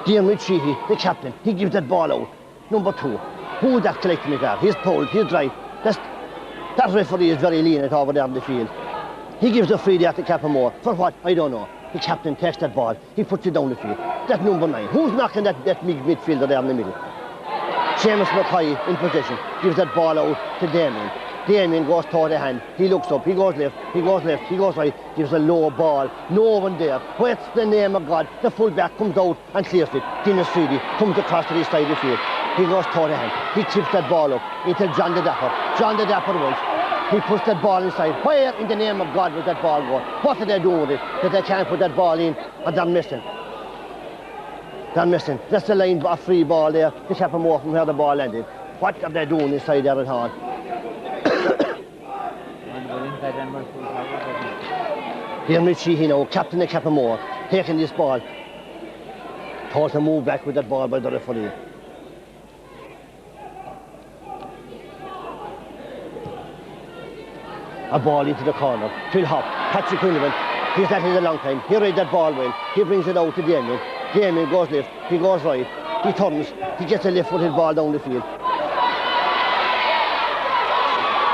Dermot Sheehy, the captain, he gives that ball out. Number 2. Who is that collecting it there? He's pulled, he's right. That referee is very lenient over there on the field. He gives the free there to Cappamore. For what? I don't know. The captain takes that ball, he puts it down the field. That's number 9. Who's knocking that midfielder there in the middle? Seamus McCoy in possession. Gives that ball out to Damien. Damien goes toward the hand. He looks up. He goes left. He goes left. He goes right. Gives a low ball. No one there. What's the name of God? The fullback comes out and clears it. Dennis Reedy comes across to the side of the field. He goes toward the hand. He chips that ball up into John the Dapper. John the Dapper Welsh. He puts that ball inside. Where in the name of God was that ball go? What did they do with it that they can't put that ball in? And they're missing. They're missing. That's the line, a free ball there to Cappamore from where the ball landed. What are they doing inside there at all? Dermot Sheehy now, captain of Cappamore, taking this ball. Told to move back with that ball by the referee. A ball into the corner. Phil Hop, Patrick Quinlan. He's at it a long time. He read that ball well. He brings it out to Damien. Damien goes left. He goes right. He turns. He gets a left-footed ball down the field.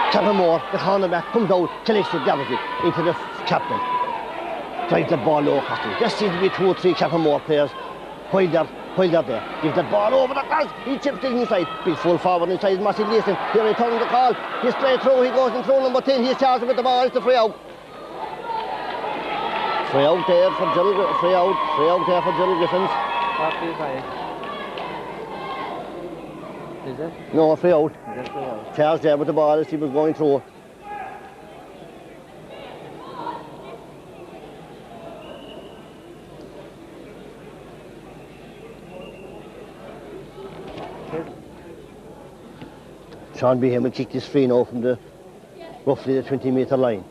Cappamore, the cornerback, comes out, collects it, gathers it into the captain. Drives the ball low across it. There seems to be 2 or 3 Cappamore players while they're there. Gives the ball over the cross. He chips it inside. Big full forward inside, Massey Gleason. Here he turns the call. He's straight through. He goes in through number 10. He's charged with the ball. It's the free out. Free out there for Gerald Griffins. Is it? No, free out. Is that free out? Charles there with the ball as he was going through. Sean Behan will kick this free now from the roughly the 20-metre line.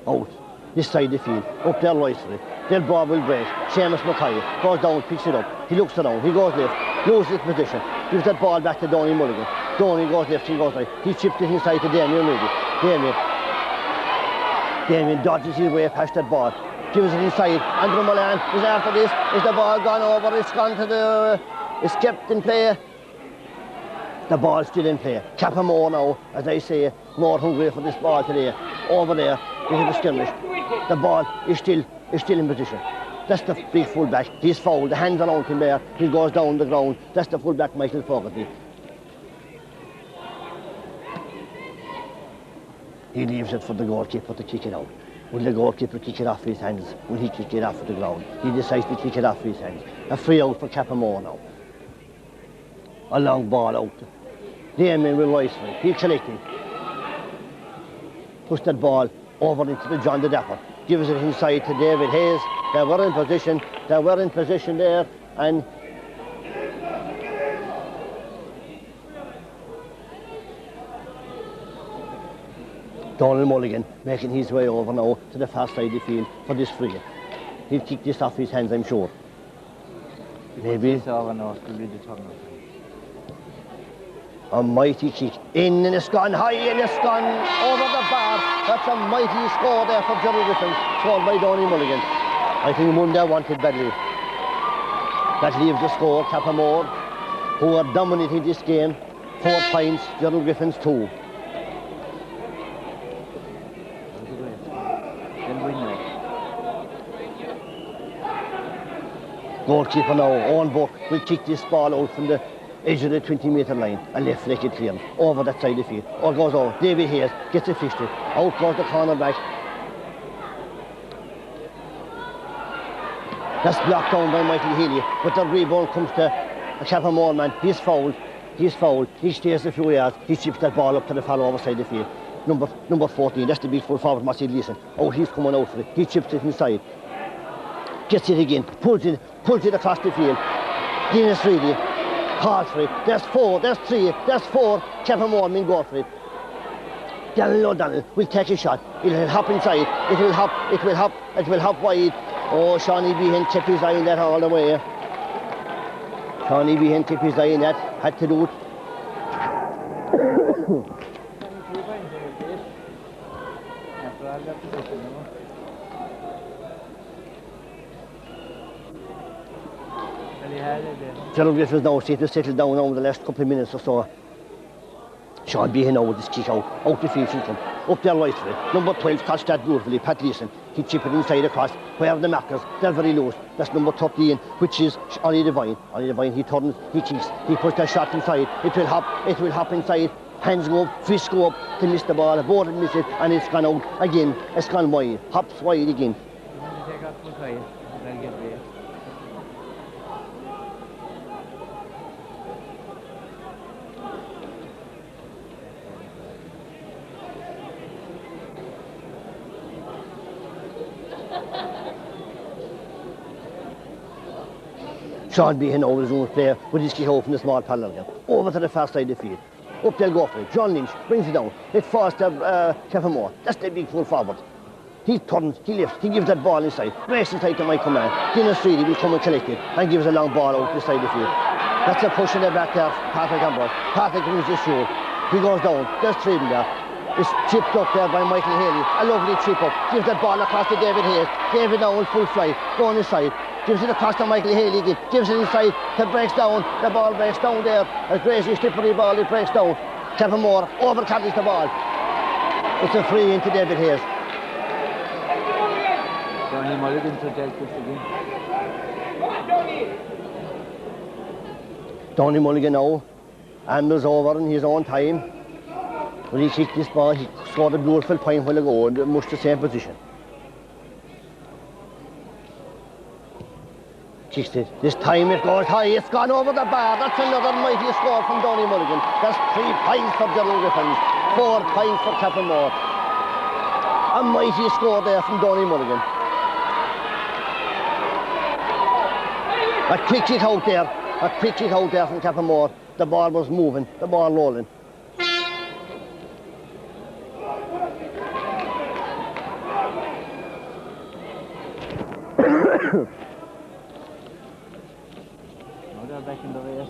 Out. This side of the field. Up there right for it. Their ball will break. Seamus Mackay goes down, picks it up. He looks around. He goes left. Loses his position. Gives that ball back to Donny Mulligan. Donny goes left, he goes right. He chipped it inside to Damien Moody. Damien dodges his way past that ball. Gives it inside. Andrew Mullane is after this. Is the ball gone over? It's gone to the... It's kept in play. The ball's still in play. Cappamore now, as I say, more hungry for this ball today. Over there, they have a skirmish. The ball is still in position. That's the big fullback. He's fouled. The hands around him there. He goes down the ground. That's the fullback, Michael Fogarty. He leaves it for the goalkeeper to kick it out. Will the goalkeeper kick it off his hands? Will he kick it off the ground? He decides to kick it off his hands. A free out for Cappamore now. A long ball out. Damien will rise for it. He's collecting. Push that ball over into the John the Dapper. Gives it inside to David Hayes. They were in position. There, and Donald Mulligan making his way over now to the far side of the field for this free. He'll kick this off his hands, I'm sure. Maybe. A mighty kick in, and it's gone high, and it's gone over the bar. That's a mighty score there for Gerald Griffins, scored by Donny Mulligan. I think Munda wanted badly. That leaves the score, Cappamore, who are dominating this game. 4 points, Gerald Griffins 2. Goalkeeper now, Owen Buck, will kick this ball out from the edge of the 20-metre line, and left-legged clearance over that side of the field. Or goes over. David Hayes gets it fixed. Out goes the corner back. That's blocked down by Michael Healy, but the rebound comes to a Cappamore man. He's fouled. He stays a few yards. He chips that ball up to the far over side of the field. Number 14, that's the big full forward, Marcel Leeson. Oh, he's coming out for it. He chips it inside. Gets it again. Pulls it across the field. Guinness Reedy. Hard for it. There's 4, there's 3, there's 4. Cappamore men go for it. Daniel O'Donnell will take a shot. It'll hop inside. It will hop wide. Oh, Shawnee Behan kept his eye on that all the way. Shawnee Behan kept his eye on that. Had to do it. Gerald Griffins now seems to settle down over the last couple of minutes or so. Sean Behan now with his kick out the field from up there right for it. Number 12 catch that beautifully, Pat Leeson. He chip it inside across, where the markers, they're very loose. That's number 13, which is Ollie Devine. Ollie Devine, he turns, he kicks, he puts that shot inside. It will hop inside. Hands go up, fists go up to miss the ball. The board will miss it, and it's gone out again. It's gone wide, hops wide again. Sean Behan over his own player with his kick out from the small panel again. Over to the far side of the field. Up they'll go for it. John Lynch brings it down. It falls to Cappamore. That's the big full forward. He turns, he lifts, he gives that ball inside. Race inside to Michael Mann. Guinness Reedy will come and collect it and gives a long ball out the side of the field. That's a push in the back there, Patrick Ambrose. Patrick brings his shoulder. He goes down. There's 3 in there. It's chipped up there by Michael Haley. A lovely chip up. Gives that ball across to David Hayes. David now in full flight. Going inside. Gives it across to Michael Haley again. Gives it inside. It breaks down. The ball breaks down there. A crazy slippery ball. It breaks down. Cappamore overcarries the ball. It's a free into David Hayes. Donny Mulligan to take this again. Donny Mulligan now. Anders over in his own time. When he kicked this ball, he scored a beautiful point while ago in much the same position. Kicks it. This time it goes high. It's gone over the bar. That's another mighty score from Downey Mulligan. That's 3 points for Gerald Griffins. 4 points for Cappamore. A mighty score there from Downey Mulligan. A quick kick out there. A quick kick out there from Cappamore. The ball was moving. The ball rolling. Back in the race.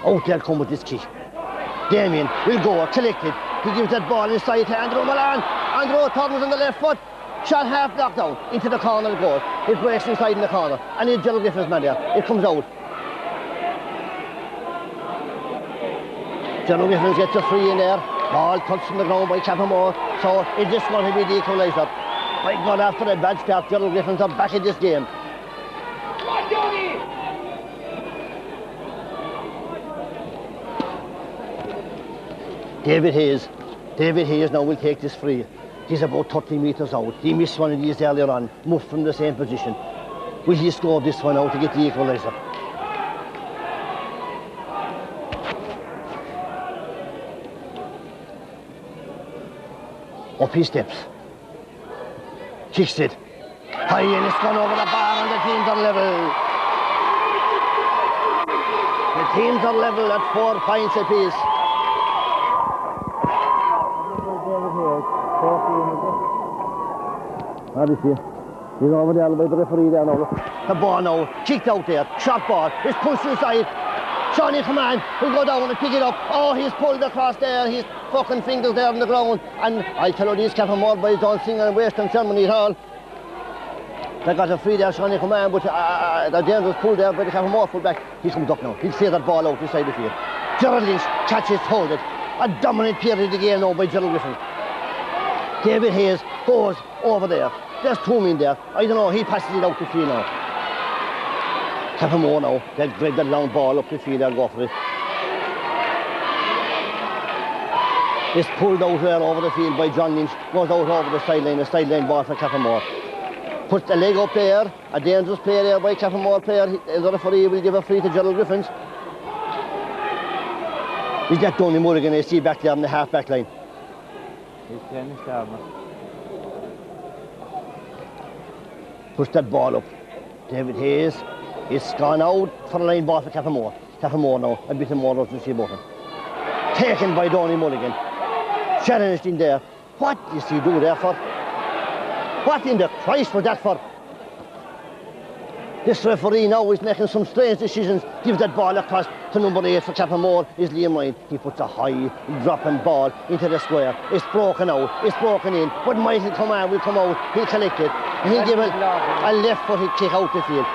Out there come with this kick. Damien will go, collected. He gives that ball inside to Andrew Milan. Andrew turns on the left foot. Shot half knocked down. Into the corner it goes. It breaks inside in the corner. And it's Gerald Griffins man there. It comes out. Gerald Griffins gets a free in there. Ball touched on the ground by Cappamore. So it's just going to be the equaliser. By God, after a bad start, Gerald Griffins are back in this game. David Hayes now will take this free. He's about 30 metres out. He missed one of these earlier on, moved from the same position. Will he score this one out to get the equaliser? Up he steps. Kicks it. High and it's gone over the bar and the teams are level. The teams are level at 4 points apiece. He's over there by the referee there now. The ball now, kicked out there, shot ball, it's pushed inside. Shawnee Command will go down and pick it up. Oh, he's pulled across there, his fucking fingers there on the ground. And I tell you, these Cappamore boys don't sing and waste on ceremony at all. They got a free there, Shawnee Command, but the dangerous pull there by the Cappamore fullback. He comes up now, he'll clear that ball out inside the field. Gerald Lynch catches, hold it. A dominant period again now by Gerald Griffins. David Hayes goes over there. There's 2 men there. I don't know, he passes it out the field now. Cappamore now, they'll grab that long ball up the field, they'll go for it. It's pulled out there over the field by John Lynch, goes out over the sideline ball for Cappamore. Puts the leg up there, a dangerous play there by Cappamore player. The referee will give a free to Gerald Griffins. Is that Downey Mulligan, I see back there on the half-back line. He's playing his armor. Push that ball up. David Hayes. It's gone out for a line ball for Cappamore. Cappamore now, a bit more out than see button. Taken by Downey Mulligan. Challenged in there. What does he do there for? What in the Christ was that for? This referee now is making some strange decisions. Gives that ball across to number 8 for Cappamore, is Liam Ryan. He puts a high dropping ball into the square. It's broken out, it's broken in. But Michael Command will come out, he'll collect it. And he'll give it a left-footed kick out the field.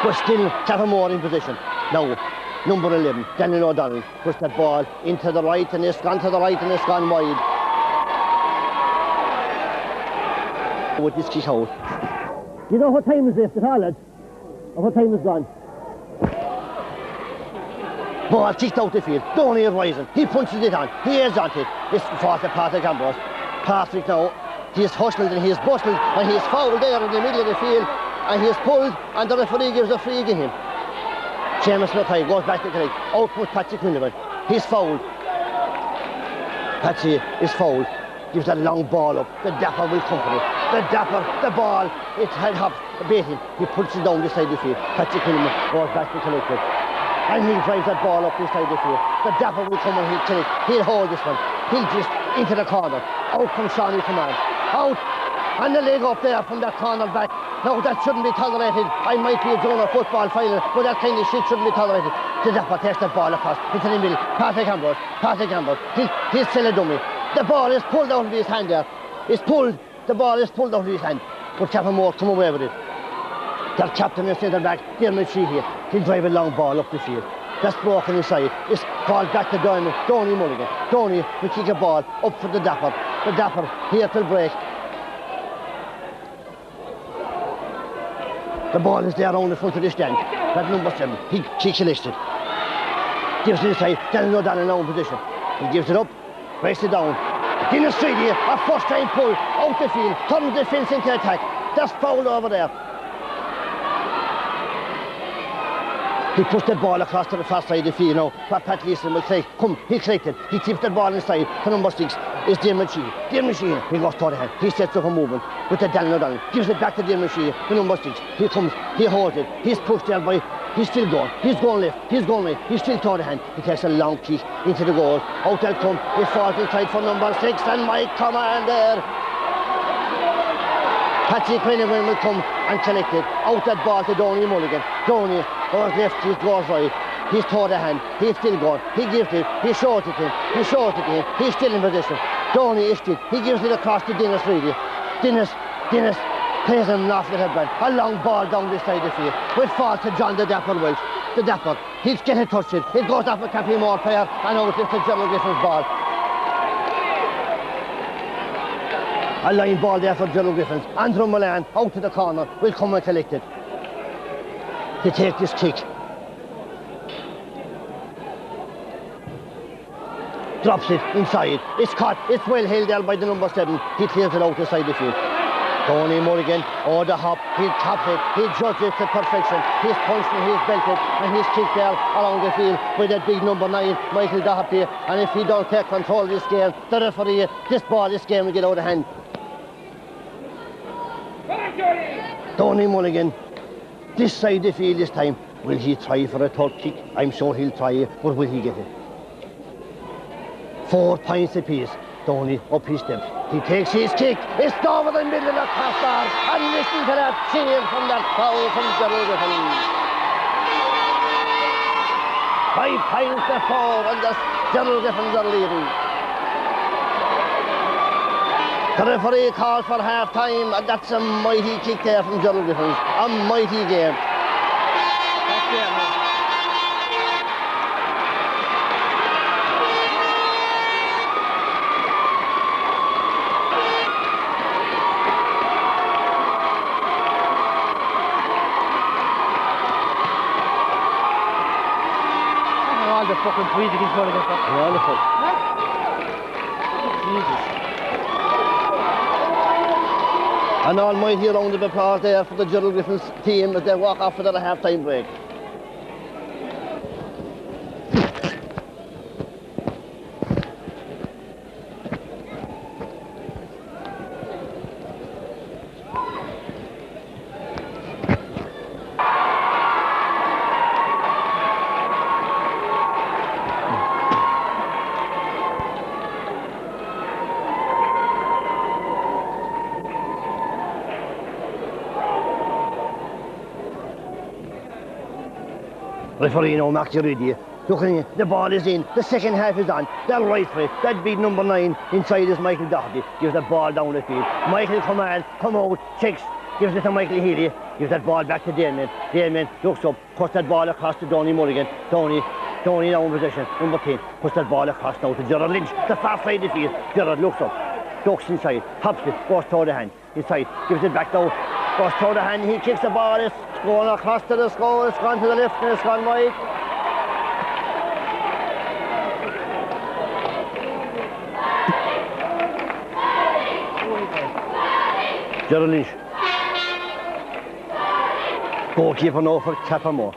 But still Cappamore in position. Now, number 11, Daniel O'Donnell, puts that ball into the right and it's gone to the right and it's gone wide. With this kick out. You know what time is left at all, lads? Or what time is gone? Ball kicked out the field. Downey is rising. He punches it on. He heads on it. It's fought to Patrick Ambrose. Patrick now, he is hustled and he is bustled and he is fouled there in the middle of the field and he is pulled and the referee gives a free again him. Seamus Mackay goes back to collect. Out puts Patrick Quinlivan. He's fouled. Patsy is fouled. Gives that long ball up. The dapper will come for it. The dapper, the ball, it's head hop, baiting. He puts it down this side of the field. Patrick Quinlivan goes back to collect it. And he drives that ball up this side of the field. The dapper will come and he'll collect. He'll hold this one. He'll just into the corner. Out comes Shawnee Command. Out. And the leg up there from that corner back. No, that shouldn't be tolerated. I might be a junior football final, but that kind of shit shouldn't be tolerated. The dapper takes that ball across into the middle. Patrick Ambrose. He's still a dummy. The ball is pulled out of his hand there. It's pulled. The ball is pulled out of his hand. But Cappamore come away with it. Their captain is centre back, Dermot Sheehy. He'll drive a long ball up the field. That's broken inside. It's ball back to Downey Mulligan. Downey will kick a ball up for the dapper. The dapper here till break. The ball is there on the front of the stand. That number 7. He collects it. Gives it inside. Daniel O'Donnell now in position. He gives it up. Breaks it down. In the street here, a first time pull out the field, turns the fence into attack. That's fouled over there. He pushed the ball across to the far side of the field now. Pat Leeson will say, come, he collected. He tips the ball inside to number 6. It's Dermot Sheehan. Dermot Sheehan, he goes toward the hand. He sets up a movement with the Daniel O'Donnell. Gives it back to Dermot Sheehan, the number 6. He comes, he holds it. He's pushed there by, he's still going. He's going left, he's going right. He's still toward the hand. He takes a long kick into the goal. Out they'll come. He falls inside for number 6 and Mike Command there. Patsy Quinlan will come and collect it. Out that ball to Downey Mulligan. Downey goes left, he goes right. He's toward the hand. He's still going. He gives it. He short it in. He short it in. He's still in position. Downey is still. He gives it across to Dennis really. Dennis plays him off the headband. A long ball down this side of the field. With fall to John the Dapper Welsh. The Dapper. He's getting touched it. It goes off a Cappamore player and out into Gerald Griffins' ball. A line ball there for Gerald Griffins. Andrew Milan out to the corner. Will come and collect it. To take this kick. Drops it inside. It's caught. It's well held there by the number 7. He clears it out the side of the field. Tony Mulligan, the hop. He taps it. He judges it to perfection. He's punched and he's belted and he's kicked there along the field by that big number 9, Michael Doherty. And if he don't take control of this game, the referee, this game will get out of hand. Tony Mulligan, this side of the field this time. Will he try for a third kick? I'm sure he'll try it, but will he get it? 4 points apiece. Tony up his steps. He takes his kick. It's over the middle of the crossbar. And listen to that cheer from that foul from Gerald Griffins. 5 points to 4 and the Gerald Griffins are leading. The referee calls for half time and that's a mighty kick there from Gerald Griffins. A mighty game. The fucking breeze against Mulligan. Wonderful. Jesus. An almighty round of applause there for the Gerald Griffins team as they walk off for the half-time break. Referee now, Max Uridi. Looking, the ball is in, the second half is on. They're right for it. That big number 9 inside is Michael Doherty. Gives the ball down the field. Michael come out, checks, gives it to Michael Healy. Gives that ball back to Damien. Damien looks up, puts that ball across to Downey Mulligan. Downey now in possession. Number 10 puts that ball across now to Gerald Lynch. The far side of the field. Gerald looks up, ducks inside, hops it, goes toward the hand. Inside, gives it back down. Goes toward the hand, he kicks the ball, it's going across to the score, it's gone to the left and it's gone wide. Gerald Lynch. Goalkeeper now for Cappamore.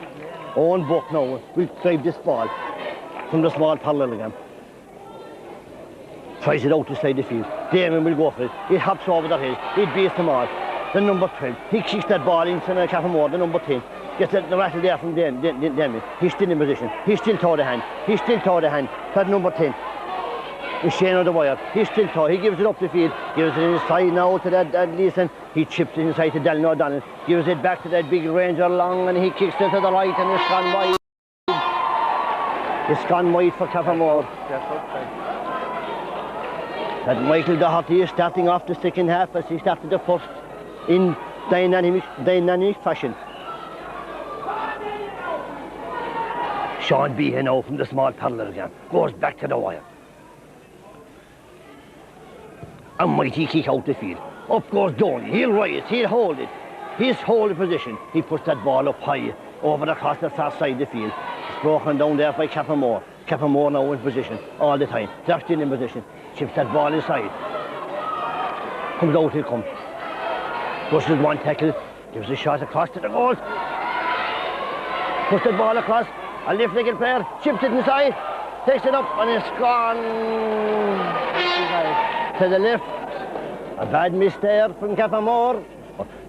Owen Buck now will drive this ball from the small parallelogram. Tries it out the side of the field. Damon will go for it. He hops over their head. He beats them all. The number 12, he kicks that ball into Cappamore, the number 10. Gets the rattle there from Damien. He's still in position. He's still toward the hand. That number 10 is Shane on the wire. He's still toward. He gives it up the field. Gives it inside now to that Leeson. He chips it inside to Daniel O'Donnell. Gives it back to that big Ranger Long and he kicks it to the right and it's gone wide. It's gone wide for Cappamore. That Michael Doherty is starting off the second half as he started the first in dynamic fashion. Sean Behan now from the small parallel again. Goes back to the wire. A mighty kick out the field. Up goes Donny. He'll rise, he'll hold it. He's holding position. He puts that ball up high over across the far side of the field. It's broken down there by Cappamore. Cappamore now in position all the time. They're still in position. Chips that ball inside. Comes out, he'll come. Rushes one tackle, gives a shot across to the goal. Puts the ball across. A left-legged player, chips it inside, takes it up and it's gone to the left. A bad miss there from Cappamore.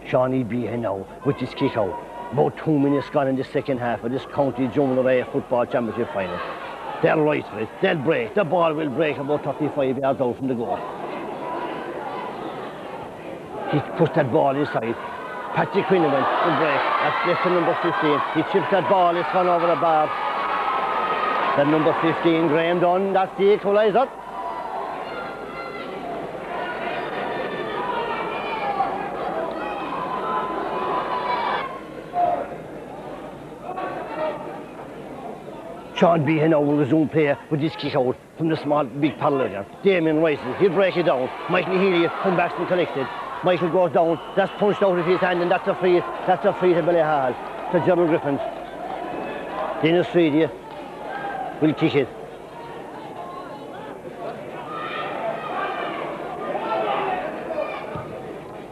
Shawnee Behan now with his kick out. About 2 minutes gone in the second half of this County Junior A Football Championship final. They'll right for it, they'll break. The ball will break about 35 yards out from the goal. He puts that ball inside. Patrick Quinn went to break. That's left to number 15. He chips that ball, it's gone over the bar. Then number 15, Graham Dunn, that's the equaliser. Sean Behan now will resume play with his kick out from the small, big paddle again. Damien rises, he'll break it down. Michael Healy come back and collect it. Michael goes down, that's punched out of his hand and that's a free to Billy Hall, to Gerald Griffins. Dennis Streedy will kick it.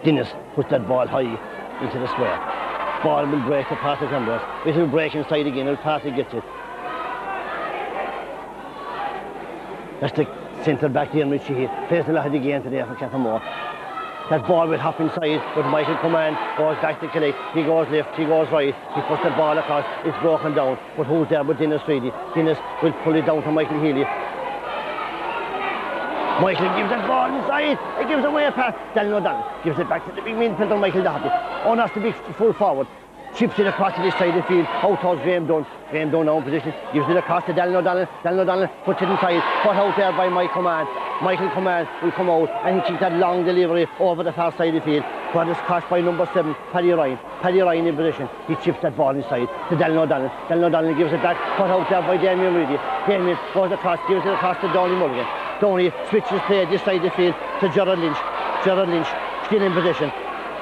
Dennis puts that ball high into the square. Ball will break to Patrick Ambrose. It will break inside again and Patrick gets it. That's the centre back there, Richie here. Plays a lot of the game today for Cappamore. That ball will hop inside, but Michael Command goes back to collect. He goes left, he goes right. He puts the ball across, it's broken down. But who's there but Dennis Reedy? Dennis will pull it down to Michael Healy. Michael gives that ball inside. He gives away a pass. Daniel O'Donnell gives it back to the big midfielder Michael Doherty. Oh, that's the big full forward. Chips it across to this side of the field, out towards Graham Dunn. Graham Dunn now in position, gives it across to Daniel O'Donnell. Daniel O'Donnell puts it inside, put out there by Mike Command. Michael Command will come out and he kicks that long delivery over the far side of the field. But it's crossed by number 7, Paddy Ryan. Paddy Ryan in position. He chips that ball inside to Daniel O'Donnell. Daniel O'Donnell gives it back, put out there by Damien Reedy. Damien goes across, gives it across to Donny Mulligan. Donny switches play this side of the field to Gerald Lynch. Gerald Lynch still in position.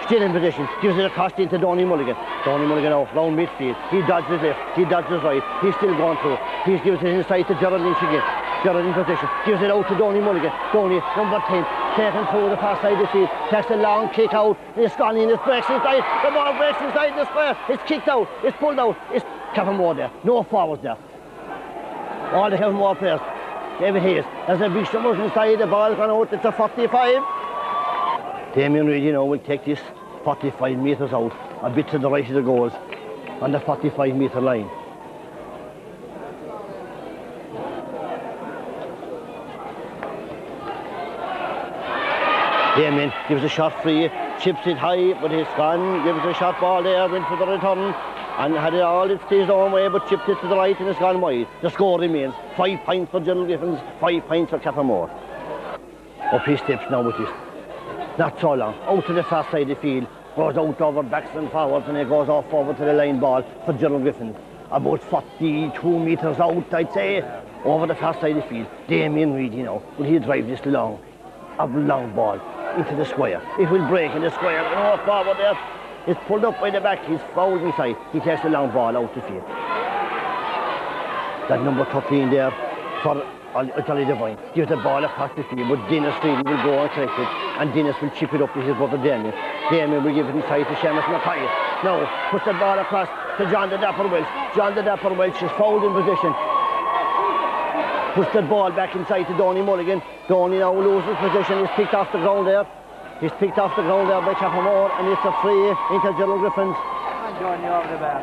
Still in position, gives it across into Donny Mulligan. Donny Mulligan out, round midfield. He dodges left, he dodges right. He's still going through. He gives it inside to Gerald Lynch again. Gerald in position, gives it out to Donny Mulligan. Donny, number 10, taken through the far side of the field. Takes a long kick out. It's gone in, it breaks inside. The ball breaks inside the square. It's kicked out, it's pulled out. It's Cappamore there, no forwards there. All the Cappamore players. David Hayes, there's a big stomach inside. The ball gone out, it's a 45. Damien Reedy now will take this 45 metres out, a bit to the right of the goals, on the 45-metre line. Damien gives a shot free, chips it high, but it's gone, gives a shot ball there, went for the return, and had it all its own way, but chipped it to the right and it's gone wide. The score remains 5 points for Gerald Griffins, 5 points for Cappamore. Up he steps now with this. Not so long, out to the far side of the field, goes out over backs and forwards and he goes off forward to the line ball for Gerald Griffin. About 42 metres out, I'd say, over the far side of the field. Damien Reedy, you know, will he drive this long ball into the square. It will break in the square, and off forward there. It's pulled up by the back, he's fouled inside. He takes the long ball out the field. That number 13 there for Jolly Devine gives the ball across the field, but Dennis Reedy will go and collect it, and Dennis will chip it up to his brother Damien. Damien will give it inside to Seamus Mackay. Now puts the ball across to John the Dapper Welch. John the Dapper Welch is fouled in position. Puts the ball back inside to Donny Mulligan. Donny now loses position. He's picked off the ground there. He's picked off the ground there by Cappamore, and it's a free into Gerald Griffins. And Johnny over the bar.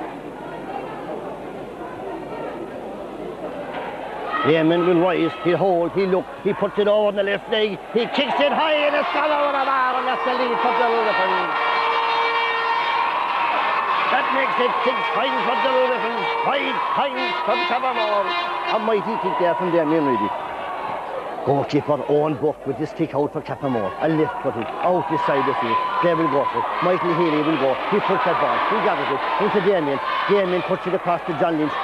Damien will rise, he'll hold, he'll look, he puts it over on the left leg, he kicks it high and it's gone over the bar, and that's the lead for Gerald Griffins. That makes it 6 points for Gerald Griffins, 5 points for Cappamore. A mighty kick there from Damien Reedy. Goalkeeper Owen Buck with this kick out for Cappamore, a left footed, out this side of the field. They will go for it. Michael Healy will go, he puts that ball, he gathers it into Damien. Damien puts it across to John Lynch.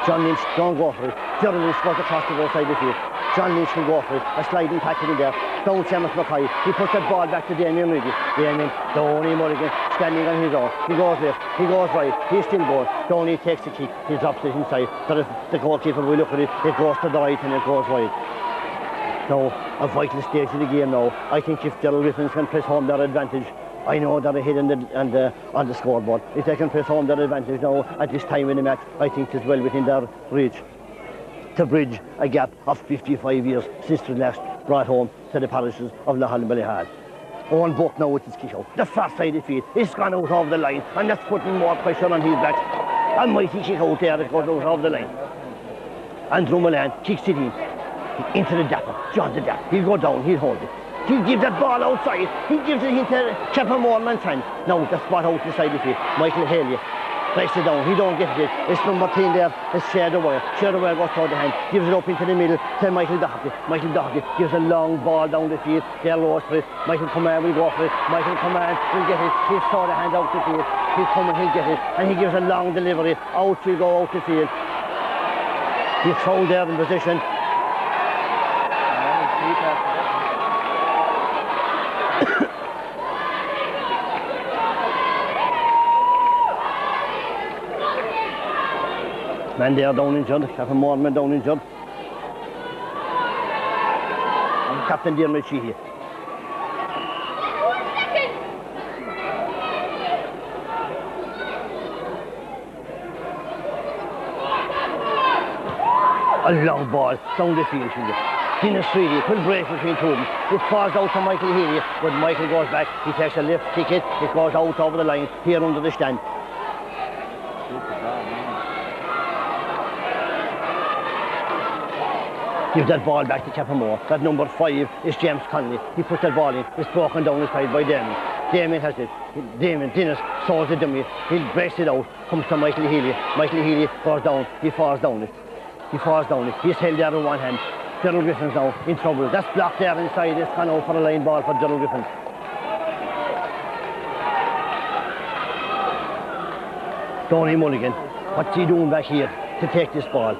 John Lynch don't go for it. Gerald Lynch goes across to the side of the field. John Lynch can go for it. A sliding tackle in there. Down Seamus Mackay. He puts that ball back to Damien Reedy. Damien, Donny Mulligan standing on his own. He goes left. He goes right. He's still going. Donny takes the kick. He drops it inside. So the goalkeeper will look at it. It goes to the right and it goes wide. Now, a vital stage of the game now. I think if Gerald Griffins can press home their advantage, I know they're ahead on the scoreboard. If they can press home their advantage now at this time in the match, I think it's well within their reach to bridge a gap of 55 years since the last brought home to the parishes of Lahal and Ballyhal. Owen Buck now with his kick out. The far side of the field. It's gone out over the line, and that's putting more pressure on his back. A mighty kick out there that goes out over the line. And Drummolan kicks it in into the dapper. John the Dapper. He'll go down, he'll hold it. He'll give that ball outside. He gives it into Cappamore man's hand. Now the spot out inside the field. Michael Haley breaks it down. He don't get it. It's number 10 there. It's Shadow Wire. Shadow Wire goes toward the hand. Gives it up into the middle to Michael Doherty. Michael Doherty gives a long ball down the field. They'll roll for it. Michael Command will go for it. Michael Command will get it. He'll saw the hand out the field. He'll come and he'll get it. And he gives a long delivery. Out will go out the field. He's thrown there in position. Man there down injured, Cappamore man down injured. And Captain Dermot Sheehy. A long ball down the field. Dennis Reedy will break between two of them. It falls out to Michael Healy, but Michael goes back. He takes a left kick it. It goes out over the line here under the stand. Gives that ball back to Cappamore. That number 5 is James Conley. He puts that ball in. It's broken down the side by Damien. Damien has it. Dennis saws the dummy. He breaks it out. Comes to Michael Healy. Michael Healy falls down. He falls down it. He falls down it. He's held there with one hand. Gerald Griffins now in trouble. That's blocked there inside. It's gone out for a line ball for Gerald Griffins. Tony Mulligan. What's he doing back here to take this ball?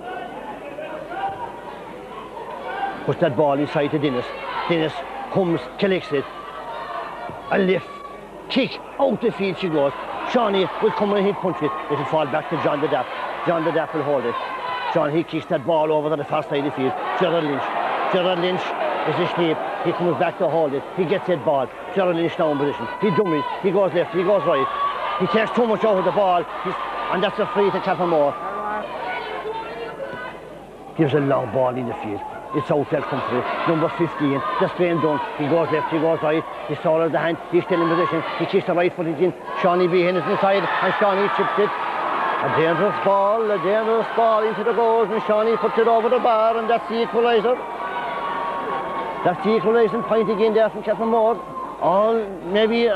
Puts that ball inside to Dennis. Dennis comes, collects it. A lift, kick, out the field she goes. Shawnee will come and he'll punch it. It'll fall back to John the Dapp. John the Dapp will hold it. John, he kicks that ball over to the far side of the field. Gerald Lynch. Gerald Lynch is a snip. He comes back to hold it. He gets that ball. Gerald Lynch now in position. He dummies. He goes left. He goes right. He takes too much over the ball. And that's a free to Cappamore. Gives a long ball in the field. It's out there comfortably. Number 15, the Spain done. He goes left, he goes right. He's taller of the hand. He's still in position. He kicks the right foot in. Shawnee Behan is inside, and Shawnee chips it. A dangerous ball into the goals, and Shawnee puts it over the bar, and that's the equaliser. That's the equalising point again there from Cappamore. Maybe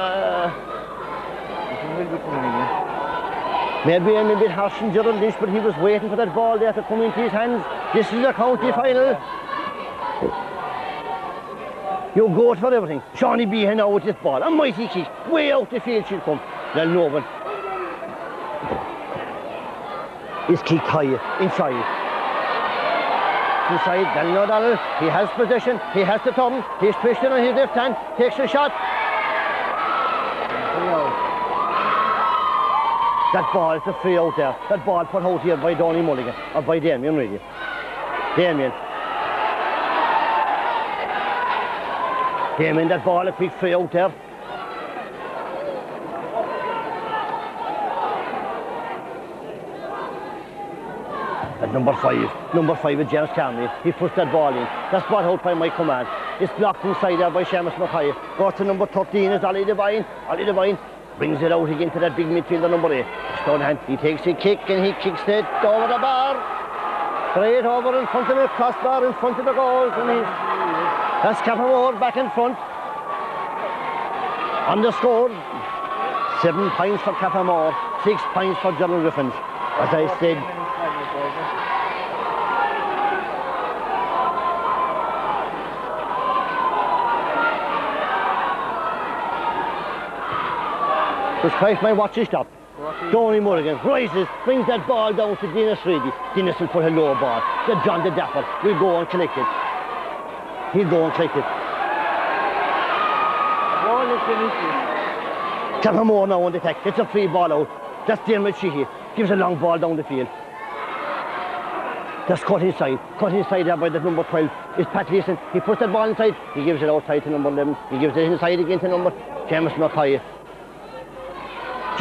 I'm a bit harsh on Gerald Lynch, but he was waiting for that ball there to come into his hands. This is the county final. You go for everything. Shawnee Behan now with this ball. A mighty kick. Way out the field she'll come. Well, no one is kicked high inside. Inside, Daniel O'Donnell. He has possession. He has the turn. He's twisted on his left hand. Takes a shot. That ball is a free out there. That ball put out here by Donny Mulligan, or by Damien really. Damien, that ball, a quick free out there. At number 5 is James Carney. He puts that ball in. That's brought out by Mike Command. It's blocked inside there by Seamus Mackay. Goes to number 13 is Ollie Devine. Ollie Devine brings it out again to that big midfielder number 8. Stonehand, he takes a kick and he kicks it over the bar. Straight over in front of the crossbar, in front of the goals. And that's Cappamore back in front. On the score, 7 points for Cappamore, 6 points for Gerald Griffins. As I said, just Christ, my watch is stopped. Donny Mulligan rises, brings that ball down to Dennis Reedy. Dennis will put a low ball. The John the Dapper will go and collect it. He'll go and collect it. Cappamore now on the attack. It's a free ball out. That's Dermot Sheehy. Gives a long ball down the field. That's cut inside. Cut inside there by the number 12. It's Pat Leeson. He puts that ball inside. He gives it outside to number 11. He gives it inside again to number James Mackay.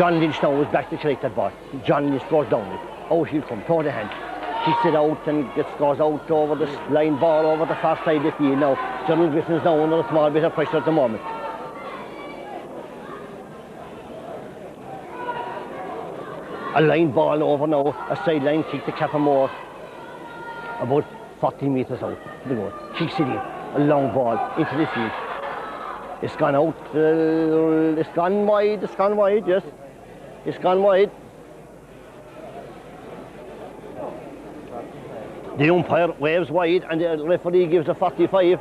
John Lynch now was back to collect that ball. John Lynch goes down it. Out he'll come, toward the hand. Kicks it out and goes out over the line ball over the far side of the field now. Gerald Griffins now under a small bit of pressure at the moment. A line ball over now, a sideline kick to Cappamore. About 40 metres out the goal. Kicks it in, a long ball into the field. It's gone out, it's gone wide, yes. It's gone wide. The umpire waves wide and the referee gives a 45.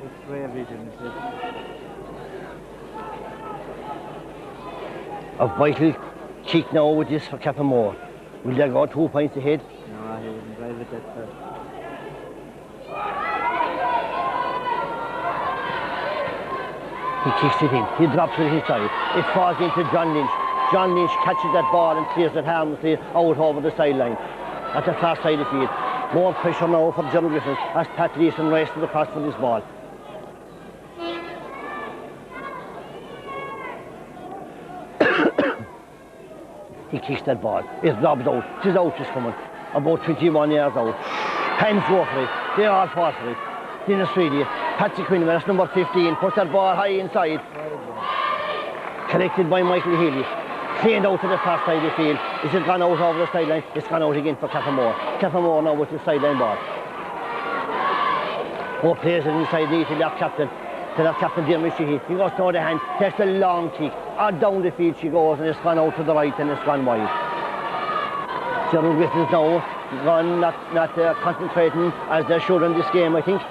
It's rare vision, is it? A vital kick now with this for Cappamore. Will they go 2 points ahead? No, he wouldn't drive it that far. He kicks it in, he drops it inside. It falls into John Lynch. John Lynch catches that ball and clears it harmlessly out over the sideline at the far side of the field. More pressure now for Gerald Griffins as Pat Leeson races across for this ball. He kicks that ball. It's lobbed out. His out is coming. About 21 yards out. Hands go for it. They all fall for it. Dennis Reedy, Patsy Quinlan, that's number 15, puts that ball high inside. Collected by Michael Healy. Cleaned out to the far side of the field. Is it gone out over the sideline? It's gone out again for Cappamore. Cappamore now with the sideline ball. Four players inside neatly to that captain. To that captain, Dermot Sheehy. He goes toward the hand, takes a long kick. Down the field she goes and it's gone out to the right and it's gone wide. Gerald Griffins now gone not concentrating as they should in this game, I think.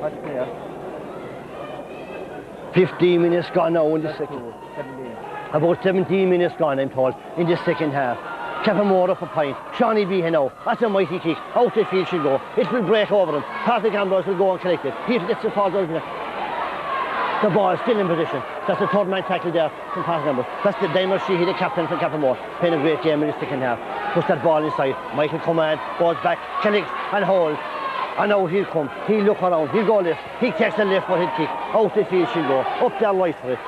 What's there? 15 minutes gone now in the second. 17. About 17 minutes gone, I'm told, in the second half. Cappamore up a point. Shawnee Behan now. That's a mighty kick. Out the field she'll go. It will break over him. Patrick Ambrose will go and collect it. He gets the fall out of it. The ball is still in position. That's the third man tackle there from Patrick Ambrose. That's the Dermot Sheehy, the captain for Cappamore. Playing a great game in the second half. Puts that ball inside. Michael Command goes back, collects and holds. And now he'll come. He'll look around. He'll go left. He takes a left footed kick. Out the field she'll go. Up there right for it.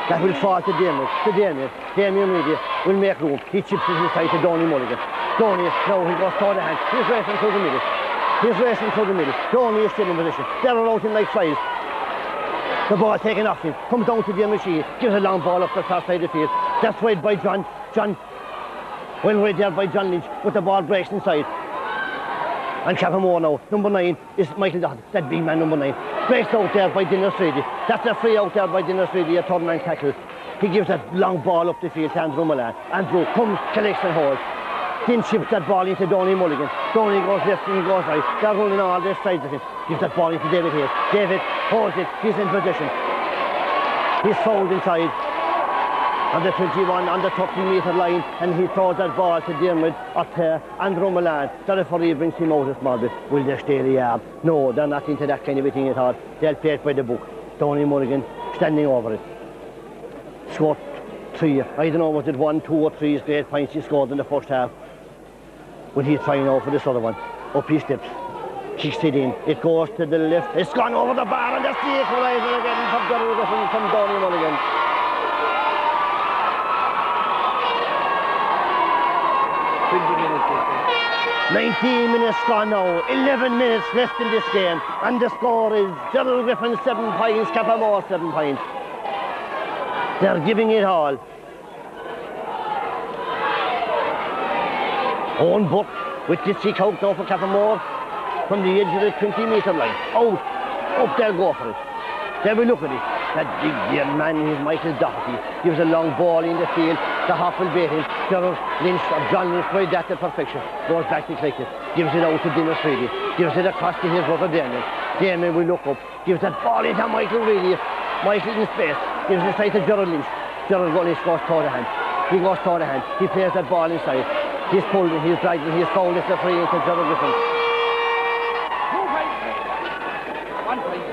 That will fall to Damien. Damien Reedy will make room. He chips it inside to Donny Mulligan. Donny, now he goes toward the hand. He's racing through the middle. Donny is still in position. They're out in like flies. The ball taken off him. Comes down to Damien Sheehy. Gives a long ball up the far side of the field. That's read by John. Well read there by John Lynch. But the ball breaks inside. And Cappamore now, number 9 is Michael Doherty, that big man number 9. Breaks out there by Dennis Reedy. That's a free out there by Dennis Reedy, a third man tackle. He gives that long ball up the field to Andrew Mullan. Andrew comes, collects and holds. Then chips that ball into Donny Mulligan. Donny goes left and he goes right. They're running all their sides of him. Gives that ball into David Hayes. David holds it, he's in position. He's fouled inside on the 21, on the 13-metre line, and he throws that ball to Dermot up there. Andrew Mullan, the referee brings him out a small bit. Will they stay the yard? No, they're not into that kind of a thing at all. They'll play it by the book. Donny Mulligan standing over it. Scored 3. I don't know, was it 1, 2 or 3 great points he scored in the first half. When he's trying out for this other one. Up he steps. Kicks it in. It goes to the left. It's gone over the bar and that's the equaliser again from Gerald Griffins from Donny Mulligan. 19 minutes gone now, 11 minutes left in this game, and the score is Gerald Griffins 7 points, Cappamore 7 points. They're giving it all. Owen Buck with this kick out now for Cappamore from the edge of the 20-metre line. Out, up they'll go for it. They will look at it. That big young man is Michael Doherty. Gives a long ball in the field. The hop will beat him. Gerald Lynch or John Lynch played that to perfection. Goes back to collect it. Gives it out to Dennis Reedy. Gives it across to his brother Damien. Damien will look up. Gives that ball into Michael Reedy. Michael in space. Gives it inside to Gerald Lynch. Gerald Lynch goes toward the hand. He goes toward the hand. He plays that ball inside. He's pulled it. He's dragged it. He's fouled it. The free into Gerald Griffins. 2 points. 1 point.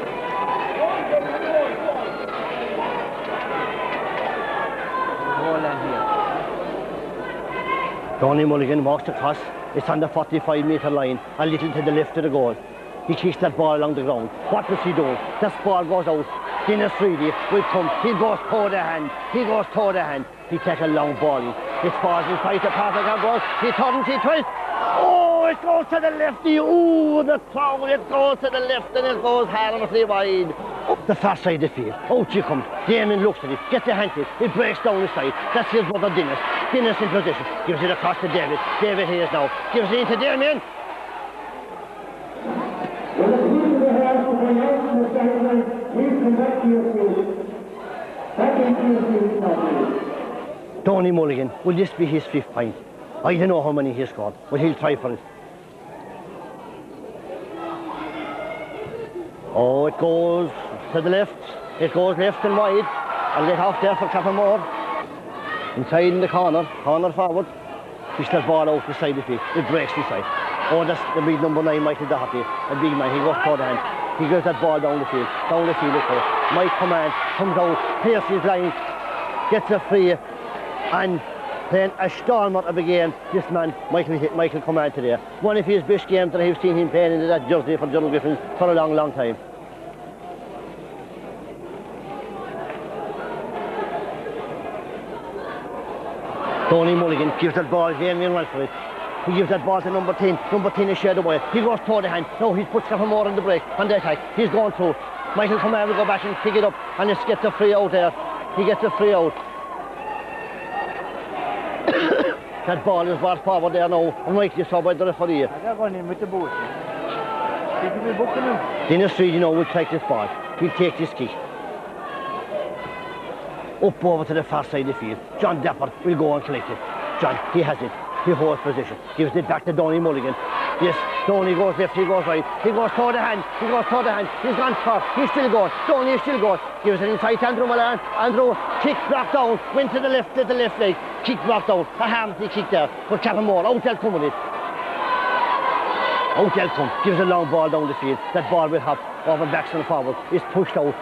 Donny Mulligan walks across. It's on the 45-metre line, a little to the left of the goal. He kicks that ball along the ground. What does he do? That ball goes out. Dennis Reedy will come. He goes toe the hand. He goes toe the hand. He takes a long ball. It falls inside the Patrick and goes. He turns, he twists. Oh, it goes to the left. Ooh, the crowd. It goes to the left and it goes harmlessly wide. Up the far side of the field. Out she comes. Damien looks at it. Gets the hand to it. It breaks down the side. That's his brother Dennis. Dennis in position. Gives it across to David. David Hayes now. Gives it into Damien. Tony Mulligan, will this be his 5th point? I don't know how many he scored, but he'll try for it. Oh, it goes to the left. It goes left and wide. I'll get off there for Cappamore. Inside in the corner forward. Fish that ball out the side of the field. It breaks inside. Oh, that's the big number 9, Michael Doherty. A big man, he goes toward the hand. He gives that ball down the field it goes. Mike Command comes out, pierces his line, gets it free, and then a storm at the beginning. This man, Michael Command today. One of his best games that I've seen him playing into that jersey for Gerald Griffins for a long, long time. Tony Mulligan gives that ball, Damien well for it. He gives that ball to number 10. Number 10 is shared away. He goes toward the hand. No, he's put Cappamore on the break, on the attack. He's going through. Michael Command will go back and pick it up and just get the free out there. He gets the free out. That ball is brought forward there now, and rightly so by the referee. They're going in with the boot. Did you be booking him? Dennis Reedy now will take this ball. He'll take this kick. Up over to the far side of the field. John Dapper will go and collect it. John, he has it. He holds position. Gives it back to Donny Mulligan. Yes, Donny goes left, he goes right. He goes toward the hand. He goes toward the hand. He's gone far. He's still going. Donny is still going. Gives it inside to Andrew Milan. Andrew, kick blocked down. Went to the left leg. Kick blocked down. A harmlessly kick there. But Cappamore, out they'll come with it. Out they'll come. Gives a long ball down the field. That ball will hop over backs and forward. It's pushed out.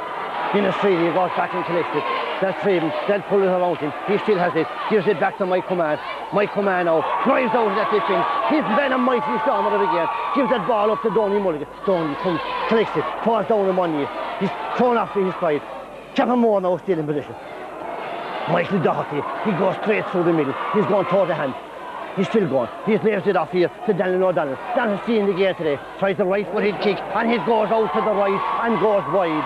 Dennis Reedy goes back and collects it. That's Freedom. They'll pull it around him. He still has it. Gives it back to Mike Command. Mike Command now drives out that tip in. He's been a mighty storm of it again. Gives that ball up to Donny Mulligan. Donny comes, collects it, falls down on one knee. He's thrown off to his side. Cappamore now still in position. Michael Doherty, he goes straight through the middle. He's going toward the hand. He's still going. He's lays it off here to Daniel O'Donnell. Daniel's seeing the game today. Tries the right footed kick and he goes out to the right and goes wide.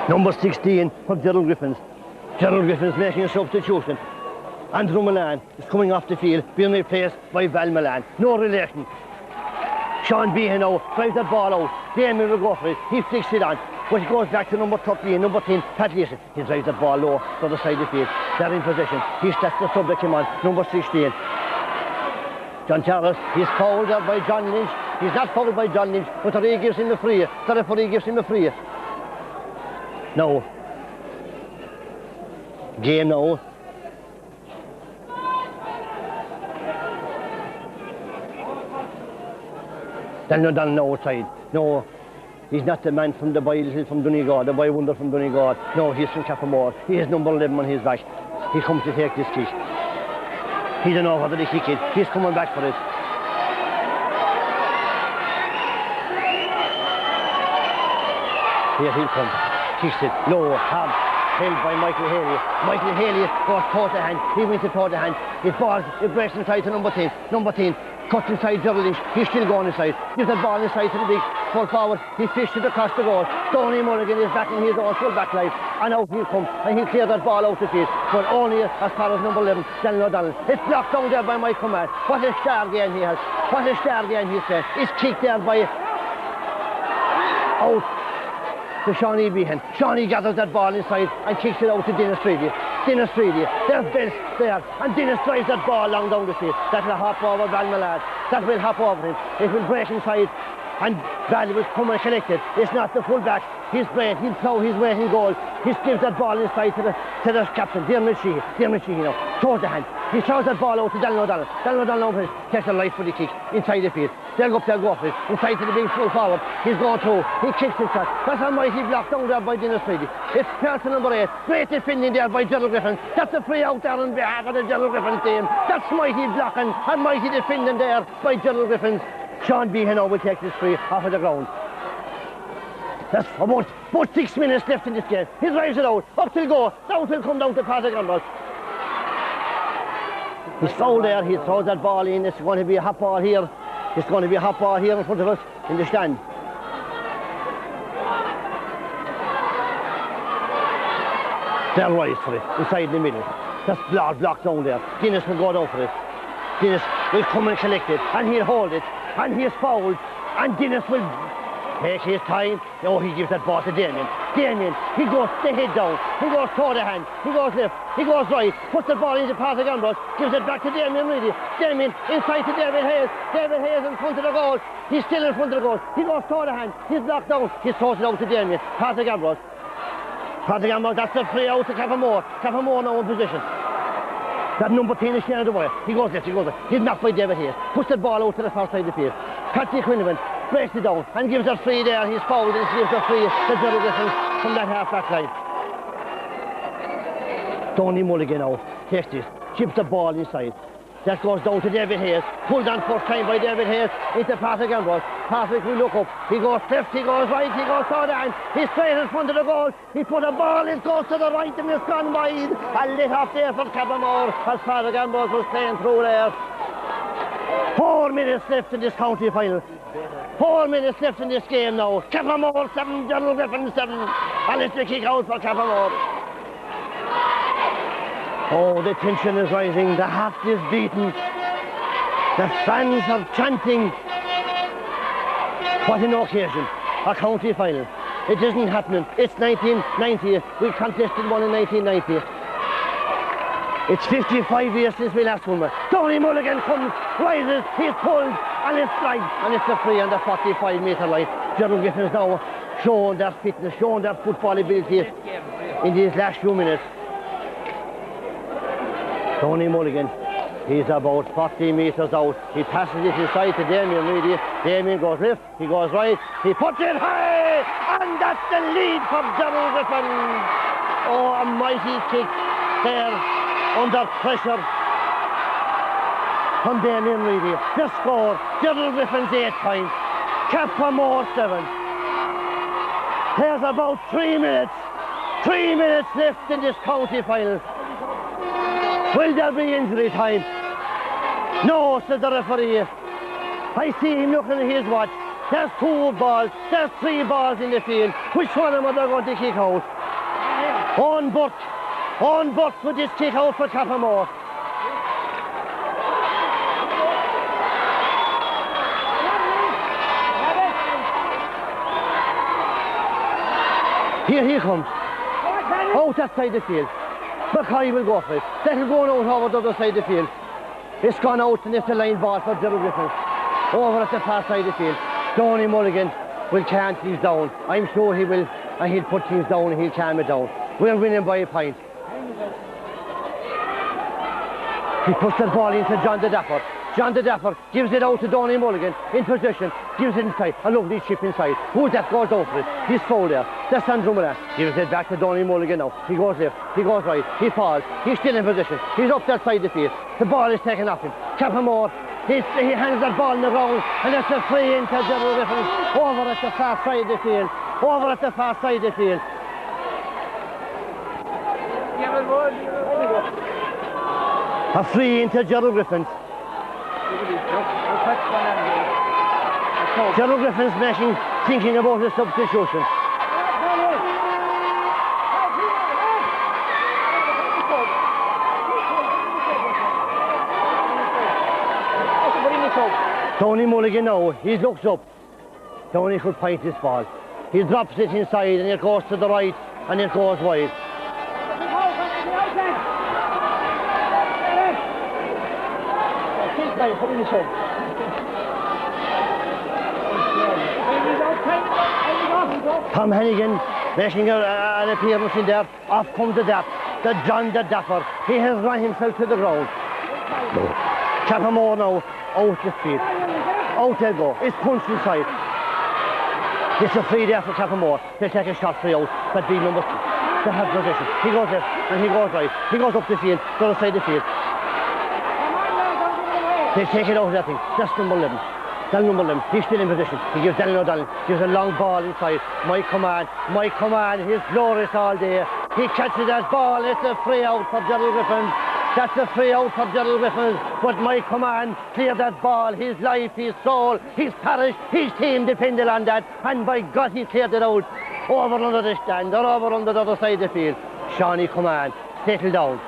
Number 16 for Gerald Griffins. Gerald Griffins making a substitution. Andrew Milan is coming off the field, being replaced by Val Milan. No relation. Sean Behan now drives that ball out. Damien will go for it. He flicks it on. But it goes back to number 13, number 10, Pat Leeson. He drives that ball low to the side of the field. They're in possession. That's the sub that came on, number 16. John Charles, he's fouled there by John Lynch. He's not fouled by John Lynch, but the referee gives him the free. The referee gives him the free. No. Game now. Daniel O'Donnell now outside. No, he's not the man from the boy little from Donegal, the boy wonder from Donegal. No, he's from Cappamore. He has number 11 on his back. He comes to take this kick. He don't know whether they kick it. He's coming back for it. Here he comes. Kicks it low, hard, held by Michael Haley. Michael Haley goes toward the hand. He went toward the hand. It falls, it breaks inside to number 10. Number 10 cuts inside Gerald Lynch. He's still going inside. Gives that ball inside to the big full forward. He fished it across the goal. Tony Mulligan is back in his own full back line. And out he'll come. And he'll clear that ball out the field. But only as far as number 11, Daniel O'Donnell. It's blocked down there by Mike Command. What a star game he has. What a star game he's playing. It's kicked there by out to Shawnee Behan. Shawnee gathers that ball inside and kicks it out to Dennis Reedy. Dennis Reedy, there's Dennis there, and Dennis drives that ball long down the field. That will hop over Val Milan. That will hop over him. It will break inside and Valley will come and collect it. It's not the full-back. He's great. He'll plough his way in goal. He gives that ball inside to the captain, Dermot Sheehy now. Towards the hand. He throws that ball out to Dallin O'Donnell. Dallin O'Donnell takes a light for the kick inside the field. They'll go for it. Inside to the big full forward. He's going through. He kicks his shot. That's a mighty block down there by Dennis Brady. It's person number 8. Great defending there by Gerald Griffins. That's a free out there on behalf of the Gerald Griffins team. That's mighty blocking and mighty defending there by Gerald Griffins. Sean Behan now will take this free off of the ground. That's about 6 minutes left in this game. He drives it out. Up till go. Down till come down to Patrick Gamble. He's fouled there. He throws that ball in. It's going to be a hot ball here. It's going to be a hot ball here in front of us in the stand. They'll rise for it inside in the middle. That's blocked down there. Guinness will go down for it. Guinness will come and collect it, and he'll hold it, and he's fouled, and Guinness will take his time. Oh, he gives that ball to Damien. Damien, he goes the head down, he goes toward the hand, he goes left, he goes right, puts the ball into Patrick Ambrose, gives it back to Damien Reedy. Damien inside to David Hayes. David Hayes in front of the goal. He's still in front of the goal. He goes toward the hand, he's blocked down, he throws it out to Damien. Patrick Ambrose. Patrick Ambrose, that's the free out to Cappamore. Cappamore now in position. That number 10 is sharing the way. He goes left, he goes left. He's knocked by David Hayes. Puts the ball out to the far side of the field. Patrick Quinnivan breaks it down and gives it free there. He's fouled and gives it free to Gerald Griffins from that half-back line. Tony Mulligan now takes this, chips the ball inside. That goes down to David Hayes. Pulled on first time by David Hayes into Patrick Ambrose. Patrick will look up. He goes left, he goes right, he goes toward the hand. He's straight in front of the goal. He put a ball, it goes to the right and it's gone wide. And lit off there for Cappamore as Patrick Ambrose was playing through there. 4 minutes left in this county final. 4 minutes left in this game now. Cappamore 7, Gerald Griffins 7. And it's the kick out for Cappamore. Oh, the tension is rising, the heart is beating, the fans are chanting. What an occasion, a county final. It isn't happening, it's 1990, we contested one in 1990. It's 55 years since we last won. Tony Mulligan comes, rises, he's pulled, and it's flagged, and it's a free on the 45-metre line. Gerald Griffins now showing their fitness, showing their football ability in these last few minutes. Tony Mulligan, he's about 40 metres out. He passes it inside to Damien Reedy. Damien goes left, he goes right, he puts it high, and that's the lead for Gerald Griffins. Oh, a mighty kick there under pressure from Damien Reedy. The score, Gerald Griffins 8 points, Cappamore 7. There's about 3 minutes left in this county final. Will there be injury time? No, said the referee. I see him looking at his watch. There's 2 balls, there's 3 balls in the field. Which one am I going to kick out? On Butt with this kick out for Cappamore. Here he comes. Out that side of the field. Mackay will go for it. That'll go out over the other side of the field. It's gone out and it's a line ball for Gerald Griffins. Over at the far side of the field. Tony Mulligan will calm things down. I'm sure he will, and he'll put things down and he'll calm it down. We're winning by a point. He puts the ball into John the Dapper. John the Dapper gives it out to Tony Mulligan in possession, gives it inside, a lovely chip inside. Who's that goes down for it? He's fouled there. That's Andromeda. Gives it back to Tony Mulligan now. He goes left, he goes right, he falls, he's still in position. He's up that side of the field. The ball is taken off him. Cappamore, he hands that ball in the ground, and that's a free into Gerald Griffins over at the far side of the field. Over at the far side of the field. A free into Gerald Griffins. Gerald Griffins thinking about his substitution. Tony Mulligan now, he looks up. Tony could point this ball. He drops it inside and it goes to the right and it goes wide. Tom Hennigan making an appearance in there. Off comes the Dap, the John the Dapper. He has run himself to the ground. Cappamore now out the field. Out they go. It's punched inside. It's a free there for Cappamore. They take a shot free out. That big number 2. They have possession. He goes left and he goes right. He goes up the field, the other side of the field. They take it out of that thing. That's number 11. That's number 11. He's still in position. He gives Daniel O'Donnell. Gives a long ball inside. My command. He's glorious all day. He catches that ball. It's a free out for Gerald Griffins. That's a free out for Gerald Griffins. But my command cleared that ball. His life, his soul, his parish, his team depended on that. And by God, he cleared it out. Over under the stand or over under the other side of the field. Shawnee command, settle down.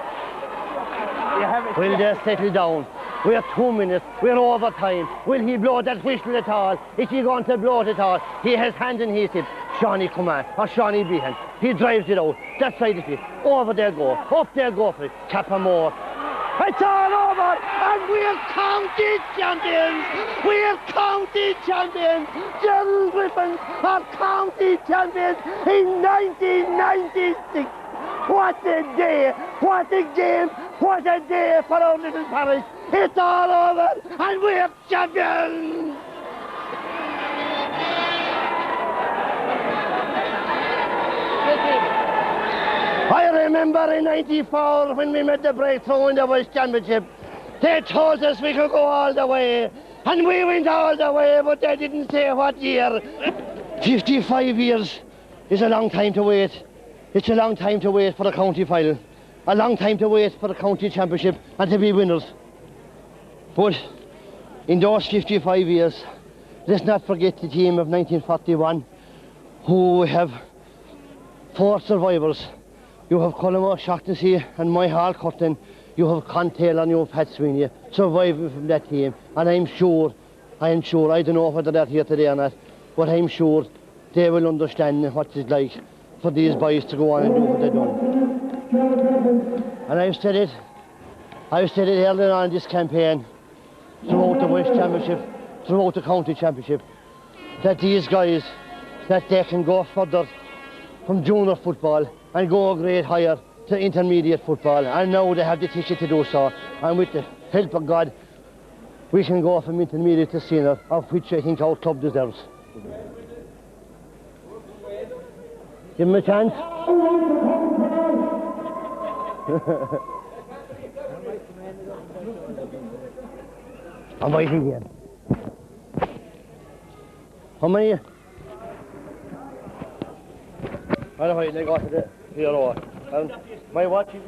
Will they settle down? We're 2 minutes, we're over time. Will he blow that whistle at all? Is he going to blow it at all? He has hand in his hip. Shawnee command, or Shawnee Behan. He drives it out. That side of the field. Over there go. Up there go for it. Cappamore. It's all over, and we're county champions! We're county champions! Gerald Griffins are county champions in 1996! What a day! What a game! What a day for our little parish! It's all over, and we're champions! I remember in '94 when we made the breakthrough in the West Championship. They told us we could go all the way, and we went all the way, but they didn't say what year. 55 years is a long time to wait. It's a long time to wait for the county final. A long time to wait for the county championship and to be winners. But in those 55 years, let's not forget the team of 1941, who have 4 survivors. You have Cappamore, Shaughnessy and my Hall Curtin. You have Contail and you have Pat Sweeney surviving from that team. And I'm sure, I don't know whether they're here today or not, but I'm sure they will understand what it's like for these boys to go on and do what they've done. And I've said it earlier on in this campaign, throughout the West Championship, throughout the County Championship, that these guys, that they can go further from junior football and go a grade higher to intermediate football, and now they have the ticket to do so, and with the help of God we can go from intermediate to senior, of which I think our club deserves. Give him a chance. I'm waiting here. How many? I don't know, they got to the here or my watch is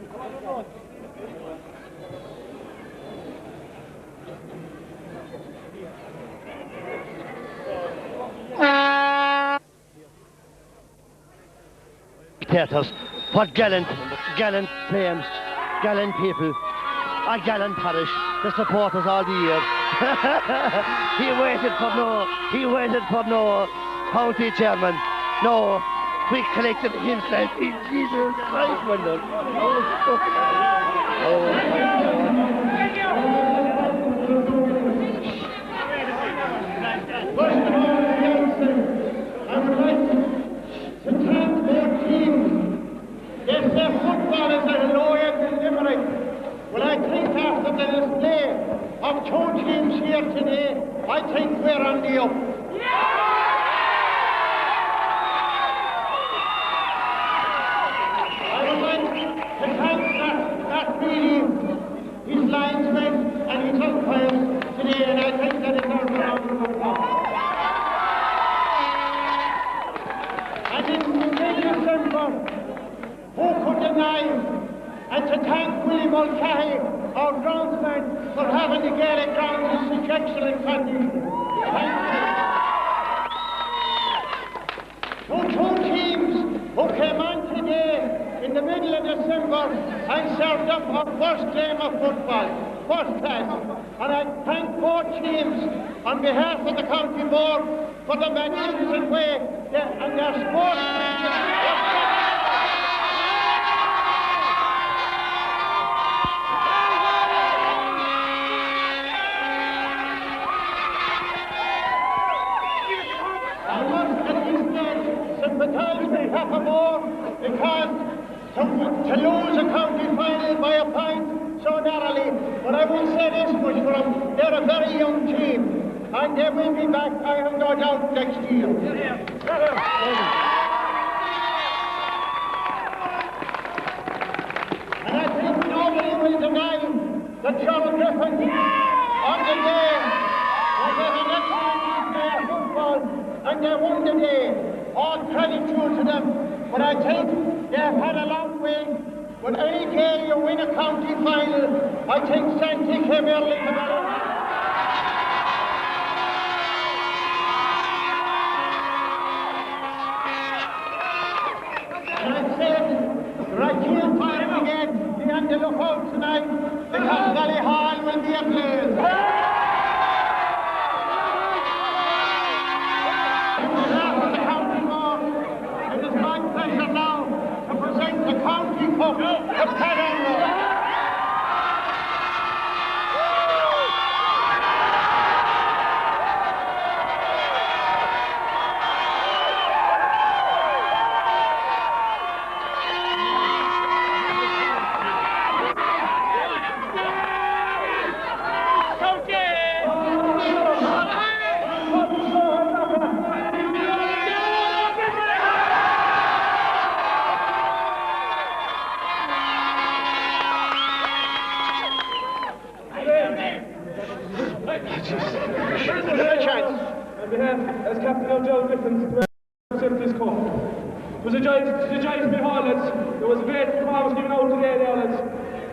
spectators, what gallant players, gallant people, a gallant parish, the supporters all the year. He waited for no county chairman, no. We collected himself in Jesus Christ, wonder. First of all, I would like to thank both teams. They say football is at a low end in Limerick. Well, I think after the display of 2 teams here today, I think we're on the up. His linesmen and his umpires today, and I think that is our round of applause. And in December, who could deny, and to thank William Mulcahy, our groundsman, for having the Gaelic grounds in such excellent condition. Thank you. 2 teams who came on today in the middle of December and served up our first game of football, first class. And I thank both teams on behalf of the county board for the magnificent way and their sportsmanship. I must at this stage sympathise with Cappamore because to lose a county final by a point so narrowly, but I will say this much for them, they're a very young team, and they will be back, I have no doubt, next year. And I think nobody will deny that Gerald Griffins on the day was an excellent play of football, and they won the day. All credit due to them, but I think they have had a long way. But any day you win a county final, I think Santi came early tomorrow. And I said, right here for him again, be on the lookout tonight, because Valley Hall will be a place. It is my pleasure now to present the County Cup to Cappamore. As captain of Gerald Griffins to accept this cup. It was a joy to be here, lads. There was a great performance given out today there, lads.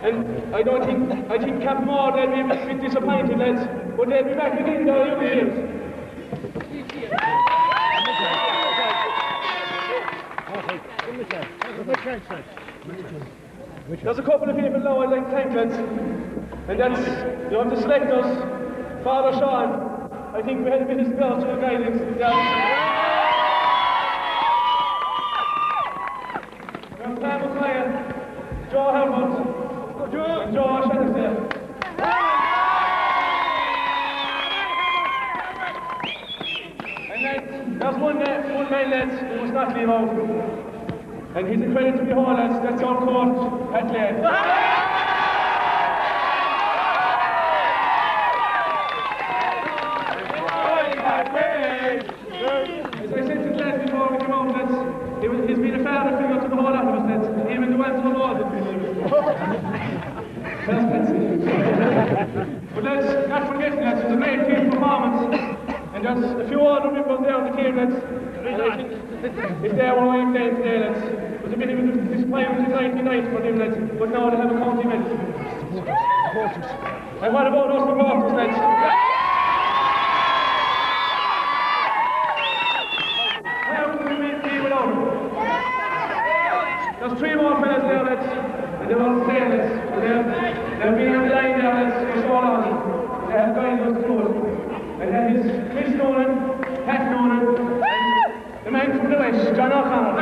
And I think Cappamore, they'll be a bit disappointed, lads. But they'll be back again there in the games. There's a couple of people now I'd like to thank, lads. And that's, you have the selectors, Father Sean. I think we had a bit of spiritual guidance down. Joe Helmut, and Joe Shatterstein. And then there's one man, lads, who must not leave out. And he's a credit to the whole, lads. That's our coach, Pat Lane. He's been a father figure to the whole lot of us, lads, even the ones who know it. But let's not forget, lads, it was a great team performance. And there's a few other members there on the team, lads. And I think if they were only playing today, lads, it was a bit of a disappointment in 99 for them, lads. But now they have a county event. And what about us supporters, lads? There's three more fellas there, lads, and they're all playing, lads. They've been on the line there, lads, for so long. They have guided us through it. And that is Chris Nolan, Pat Nolan, and the man from the West, John O'Connor.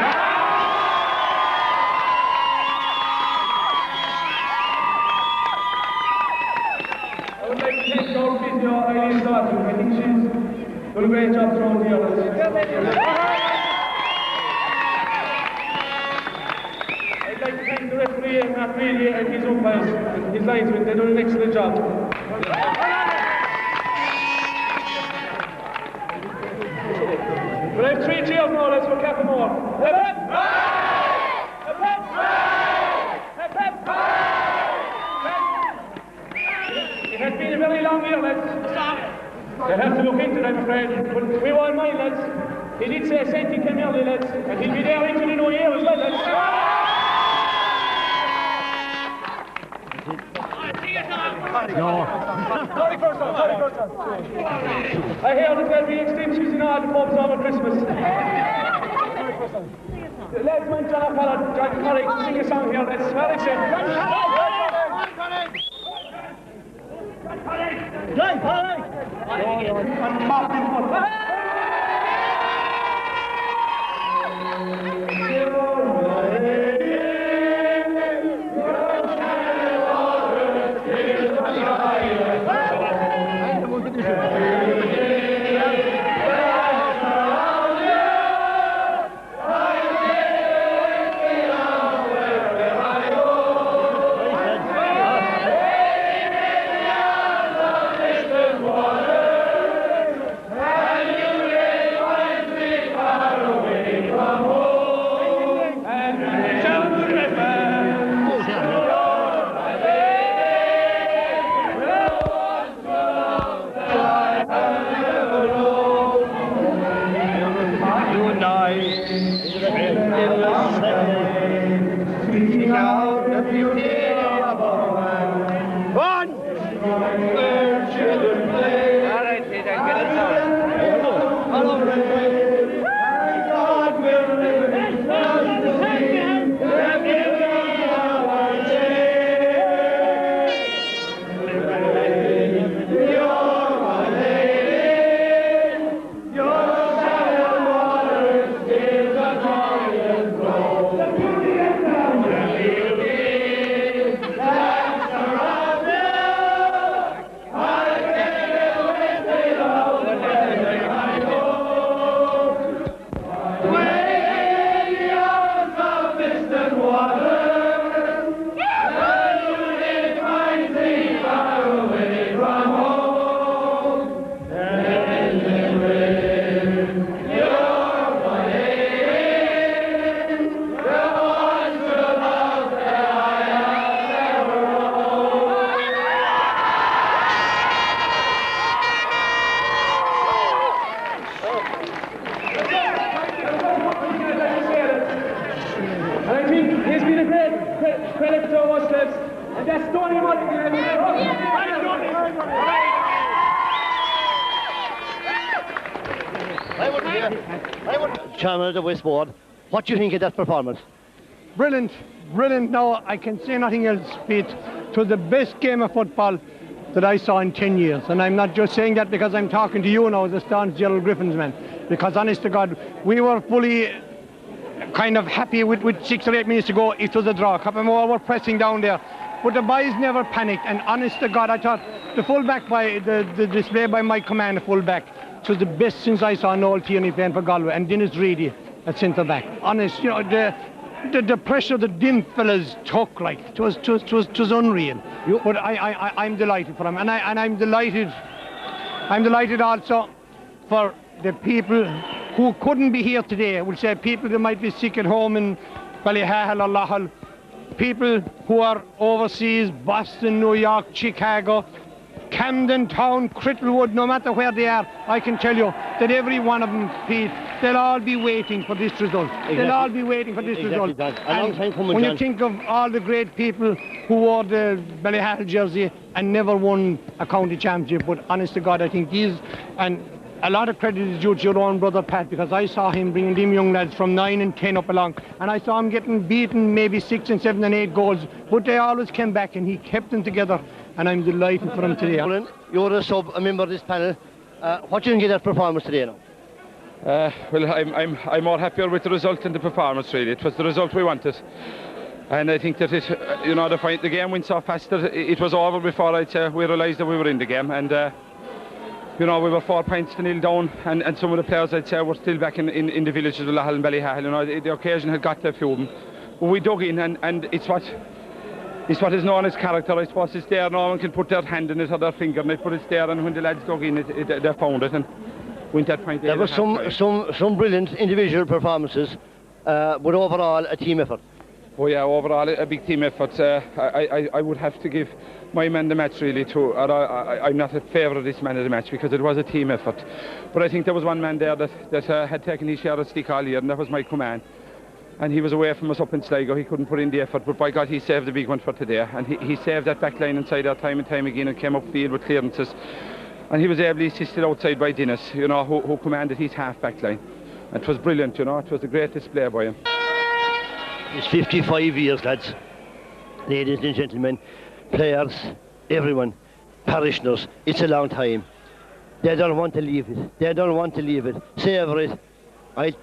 I would like to thank our physio, Eileen Dalton. I think she's done a great job throughout here, lads. The referee, Matt Reilly, and his umpires, and his linesmen, they're doing an excellent job. We'll have 3 cheers now, lads, for Cappamore. Hip hip! Hip hip! Hip hip! It has been a very long year, lads. They'll have to look into that, I'm afraid. But we won't mind, lads. He did say Santi came early, lads, and he'll be there into the new year as well, lads. No. I hear that there'll be extensions in all the pubs over Christmas. Let's mind John Colleague sing a song here. Let's well accept. John Colleague! That's Tony Mulligan. Chairman of the West Board, what do you think of that performance? Brilliant, brilliant. Now, I can say nothing else, Pete. It was the best game of football that I saw in 10 years. And I'm not just saying that because I'm talking to you now as a staunch Gerald Griffins man. Because, honest to God, we were fully kind of happy with 6 or 8 minutes to go. It was a draw. Cappamore were pressing down there. But the boys never panicked. And honest to God, I thought the full-back by the display by Mike Command, the full-back, it was the best since I saw Noel Tierney playing for Galway. And Dennis Reedy at centre-back. Honest, you know, the pressure that them fellas took, like, it was unreal. But I'm delighted for them. And I'm delighted also for the people who couldn't be here today. I would say people that might be sick at home in Ballyhahal or Lahal, people who are overseas, Boston, New York, Chicago, Camden Town, Crittlewood, no matter where they are, I can tell you that every one of them, Pete, they'll all be waiting for this result. Exactly. They'll all be waiting for this result. When you think of all the great people who wore the Ballyhahal jersey and never won a county championship, but honest to God, I think these, and a lot of credit is due to your own brother Pat, because I saw him bringing them young lads from 9 and 10 up along, and I saw him getting beaten maybe 6 and 7 and 8 goals, but they always came back and he kept them together, and I'm delighted for him today. You're a member of this panel. What do you think of that performance today now? Well, I'm more happier with the result than the performance, really. It was the result we wanted. And I think that it, you know, the game went so fast that it was over before we realised that we were in the game. And you know, we were 4 points to 0 down, and some of the players, I'd say, were still back in the villages of Lahal and Ballyhahal. You know, the occasion had got to a few of them. But we dug in, and it's what is known as character. I suppose it's there. No one can put their hand in it or their finger in it, but it's there. And when the lads dug in, they found it and went that point. There were some brilliant individual performances, but overall a team effort. Oh yeah, overall a big team effort. I would have to give my man the match, really, too. I'm not a favourite of this man of the match because it was a team effort. But I think there was one man there that had taken his share of stick all year, and that was Mike Command. And he was away from us up in Sligo. He couldn't put in the effort, but by God, he saved the big one for today. And he saved that back line inside there time and time again, and came upfield with clearances. And he was ably assisted outside by Dennis, you know, who commanded his half-back line. And it was brilliant, you know. It was a great display by him. It's 55 years, lads. Ladies and gentlemen, players, everyone, parishioners, it's a long time. They don't want to leave it. They don't want to leave it. Savour it. I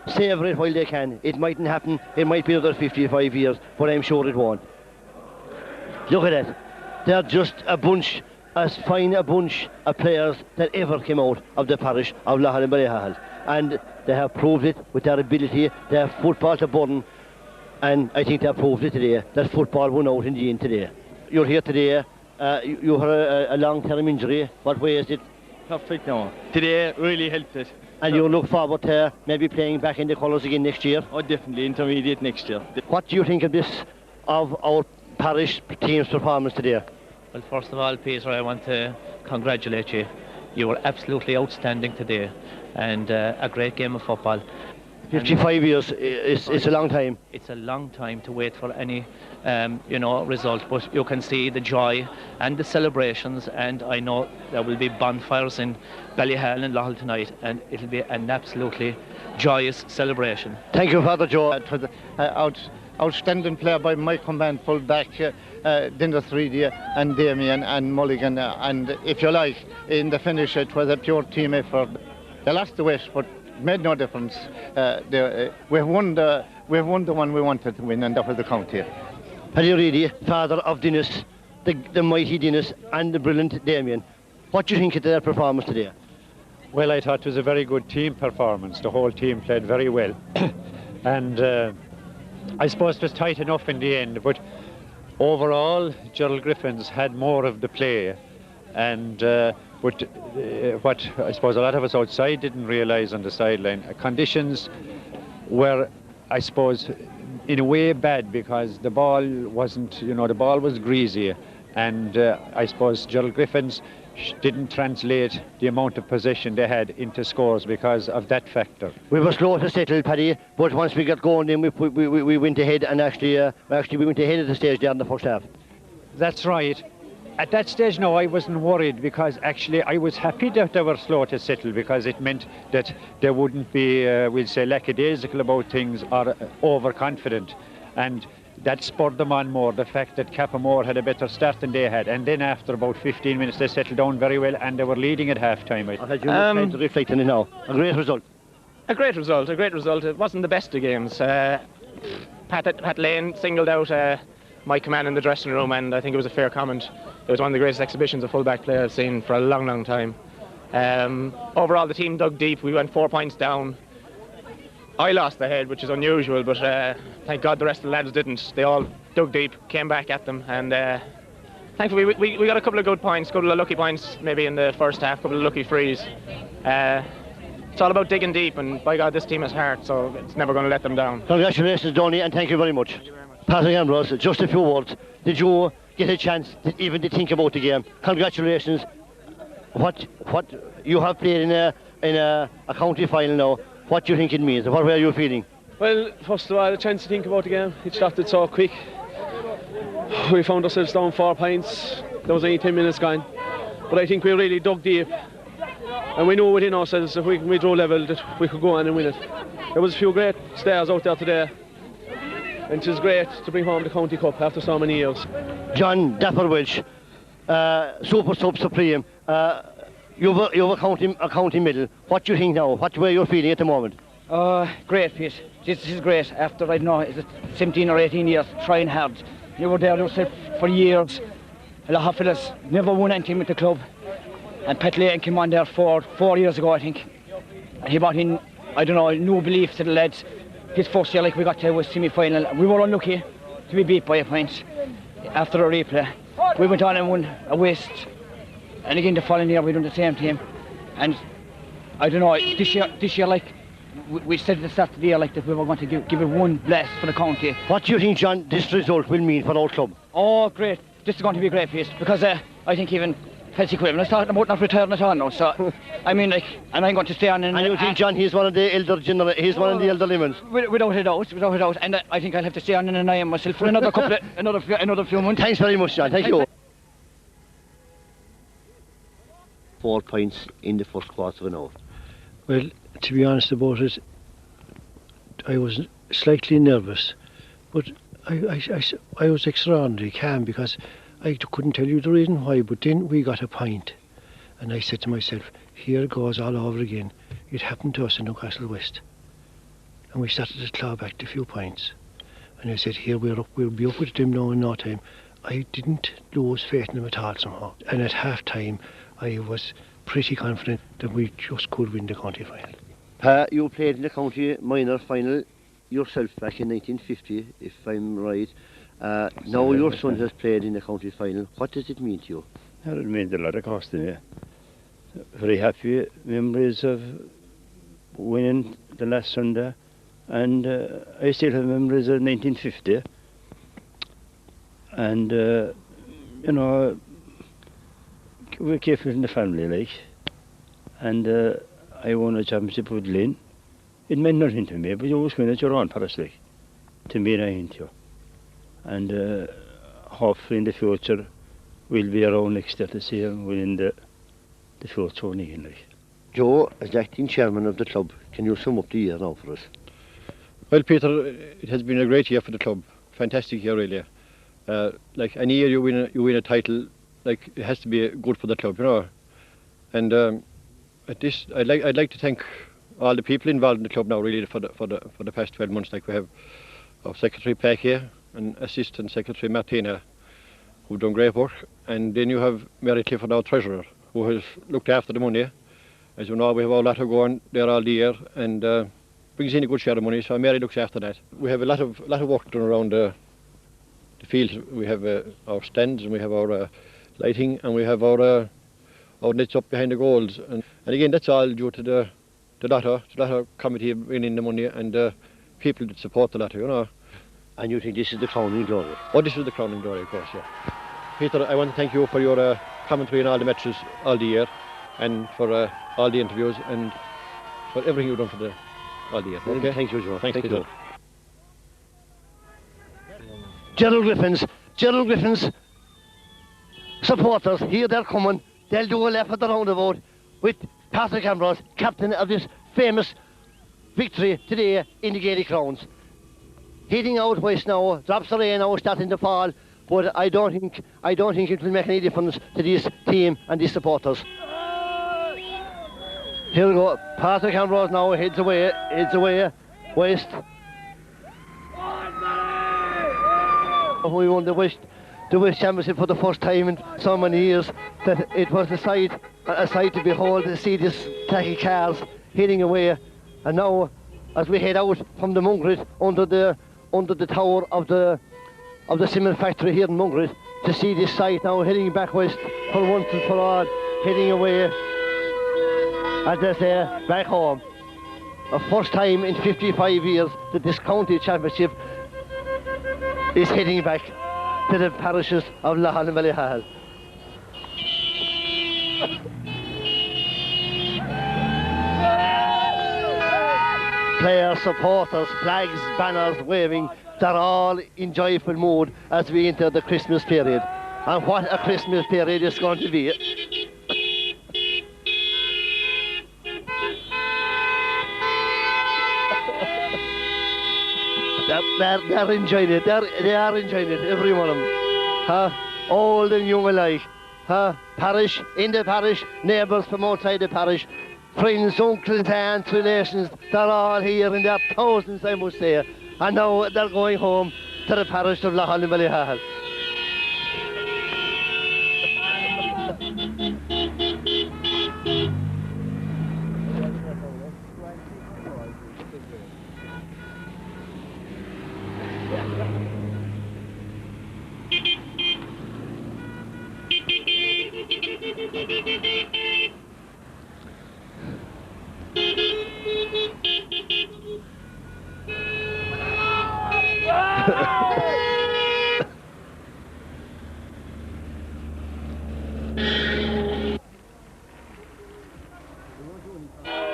savour it while they can. It mightn't happen. It might be another 55 years, but I'm sure it won't. Look at that. They're just a bunch, as fine a bunch of players that ever came out of the parish of Lahal and Ballyhahal. And they have proved it with their ability. They have football to burn. And I think they have proved it today, that football won out in the end today. You're here today. You had a long-term injury. What way is it? Perfect now. Today really helped it. And you look forward to maybe playing back in the colours again next year? Oh, definitely, intermediate next year. What do you think of this, of our parish team's performance today? Well, first of all, Peter, I want to congratulate you. You were absolutely outstanding today, and a great game of football. 55 years, it's a long time. It's a long time to wait for any, result, but you can see the joy and the celebrations, and I know there will be bonfires in Ballyhahal and Lahal tonight, and it'll be an absolutely joyous celebration. Thank you, Father Joe. It was an outstanding player by Mike Command, full back, Dennis Reedy and Damien and Mulligan, and if you like, in the finish it was a pure team effort. They lost the wish, but made no difference. We've won the one we wanted to win, and that was the county. Paddy Reedy, father of Dennis, the mighty Dennis, and the brilliant Damien. What do you think of their performance today? Well, I thought it was a very good team performance. The whole team played very well. And I suppose it was tight enough in the end, but overall, Gerald Griffins had more of the play. And what I suppose a lot of us outside didn't realise on the sideline, conditions were, I suppose, in a way bad, because the ball wasn't, the ball was greasy, and I suppose Gerald Griffins didn't translate the amount of possession they had into scores because of that factor. We were slow to settle, Paddy, but once we got going, then we went ahead, and actually we went ahead at the stage there in the first half. That's right. At that stage, no, I wasn't worried because actually I was happy that they were slow to settle because it meant that they wouldn't be, we'll say, lackadaisical about things or overconfident. And that spurred them on more, the fact that Cappamore had a better start than they had. And then after about 15 minutes, they settled down very well and they were leading at half-time. I had you time to reflect on it now. A great result. A great result. It wasn't the best of games. Pat Lane singled out my command in the dressing room, and I think it was a fair comment. It was one of the greatest exhibitions of full-back play I've seen for a long, long time. Overall, the team dug deep. We went 4 points down. I lost the head, which is unusual, but thank God the rest of the lads didn't. They all dug deep, came back at them, and thankfully we got a couple of good points, a couple of lucky points maybe in the first half, a couple of lucky frees. It's all about digging deep, and by God, this team has heart, so it's never going to let them down. Congratulations, Donny, and thank you very much. Patrick Ambrose, just a few words. Did you get a chance even to think about the game? Congratulations. What you have played in a county final now. What do you think it means? What were you feeling? Well, first of all, a chance to think about the game. It started so quick. We found ourselves down 4 points. There was only 10 minutes gone. But I think we really dug deep. And we knew within ourselves if we drew level that we could go on and win it. There was a few great stars out there today. And it is great to bring home the County Cup after so many years. John Dapper Welch, Super Sub Supreme. You've a county medal. What do you think now? What were you feeling at the moment? Great, Pete. This is great. After, I don't know, is it 17 or 18 years trying hard. You were there yourself for years. A lot of fellas never won anything with the club. And Pat Lane came on there 4 years ago, I think. And he brought in, I don't know, new belief to the lads. His first year, like we got to a semi-final. We were unlucky to be beat by a point after a replay. We went on and won a West. And again, the following year, we done the same team. And I don't know, this year, like, we said at the start of the year, like, that we were going to give it one blast for the county. What do you think, John, this result will mean for our club? Oh, great. This is going to be a great piece because I think even Felsi Quillen is talking about not retiring at all now. So, I mean, like, and I'm going to stay on. And you think, John, he's one of the elder lemons? Without a doubt. And I think I'll have to stay on and I am myself for another another few months. Thanks very much, John. Thank you. 4 points in the first quarter of an hour. Well, to be honest about it, I was slightly nervous, but I was extraordinarily calm because I couldn't tell you the reason why, but then we got a point and I said to myself, here it goes all over again. It happened to us in Newcastle West and we started to claw back the few points and I said, here we'll be up with them now in no time. I didn't lose faith in them at all somehow, and at half time I was pretty confident that we just could win the county final. You played in the county minor final yourself back in 1950, if I'm right. Now your son has played in the county final. What does it mean to you? It means a lot of cost to me. Very happy memories of winning the last Sunday, and I still have memories of 1950. And you know, we're careful in the family, like, and I won a championship with Lynn. It meant nothing to me, but you always win at your own Paris, like, to me, I ain't you. And hopefully in the future we'll be around next year to see him winning the future one again, like. Joe, as acting chairman of the club, can you sum up the year now for us? Well, Peter, it has been a great year for the club. Fantastic year, really. Like any year you win a title, like it has to be good for the club, you know. And at this, I'd like to thank all the people involved in the club now, really, for the past 12 months. Like we have our secretary Pack here and assistant secretary Martina, who've done great work, and then you have Mary Clifford, our treasurer, who has looked after the money. As you know, we have a lot of going there all the year, and brings in a good share of money. So Mary looks after that. We have a lot of work done around the field. We have our stands, and we have our lighting, and we have our nets up behind the goals, and again that's all due to the Lotto committee bringing in the money and people that support the Lotto, you know. And you think this is the crowning glory? Oh, this is the crowning glory, of course, yeah. Peter, I want to thank you for your commentary on all the matches all the year, and for all the interviews, and for everything you've done for all the year. Okay? Thank you, Joe. Thanks, Peter. Gerald Griffins supporters, here they're coming. They'll do a lap at the roundabout with Patrick Ambrose, captain of this famous victory today in the Gaelic rounds. Heading out west now, drops the rain now, starting to fall, but I don't think it will make any difference to this team and these supporters. Here we go, Patrick Ambrose now heads away west. We won the West Championship for the first time in so many years that it was a sight to behold, to see this tacky cars heading away. And now, as we head out from the Mungret under the tower of the cement factory here in Mungret, to see this sight now heading back west for once and for all, heading away, as they say, back home. The first time in 55 years that this county championship is heading back to the parishes of Lahal and Ballyhal. Players, supporters, flags, banners waving, they're all in joyful mood as we enter the Christmas period. And what a Christmas period it's going to be. They're enjoying it. They are enjoying it, every one of them. Old and young alike. Parish, in the parish, neighbours from outside the parish, friends, uncles, aunts, relations, they're all here, and they're thousands, I must say. And now they're going home to the parish of Lahal and Ballyhal.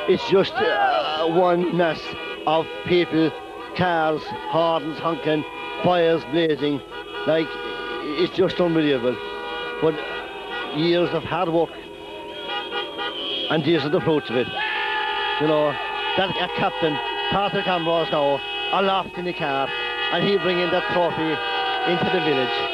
It's just one mass of people, cars, horns honking, fires blazing, like, it's just unbelievable. But years of hard work, and these are the fruits of it. You know, that captain, Patrick Ambrose now, aloft in the car, and he'll bring in that trophy into the village.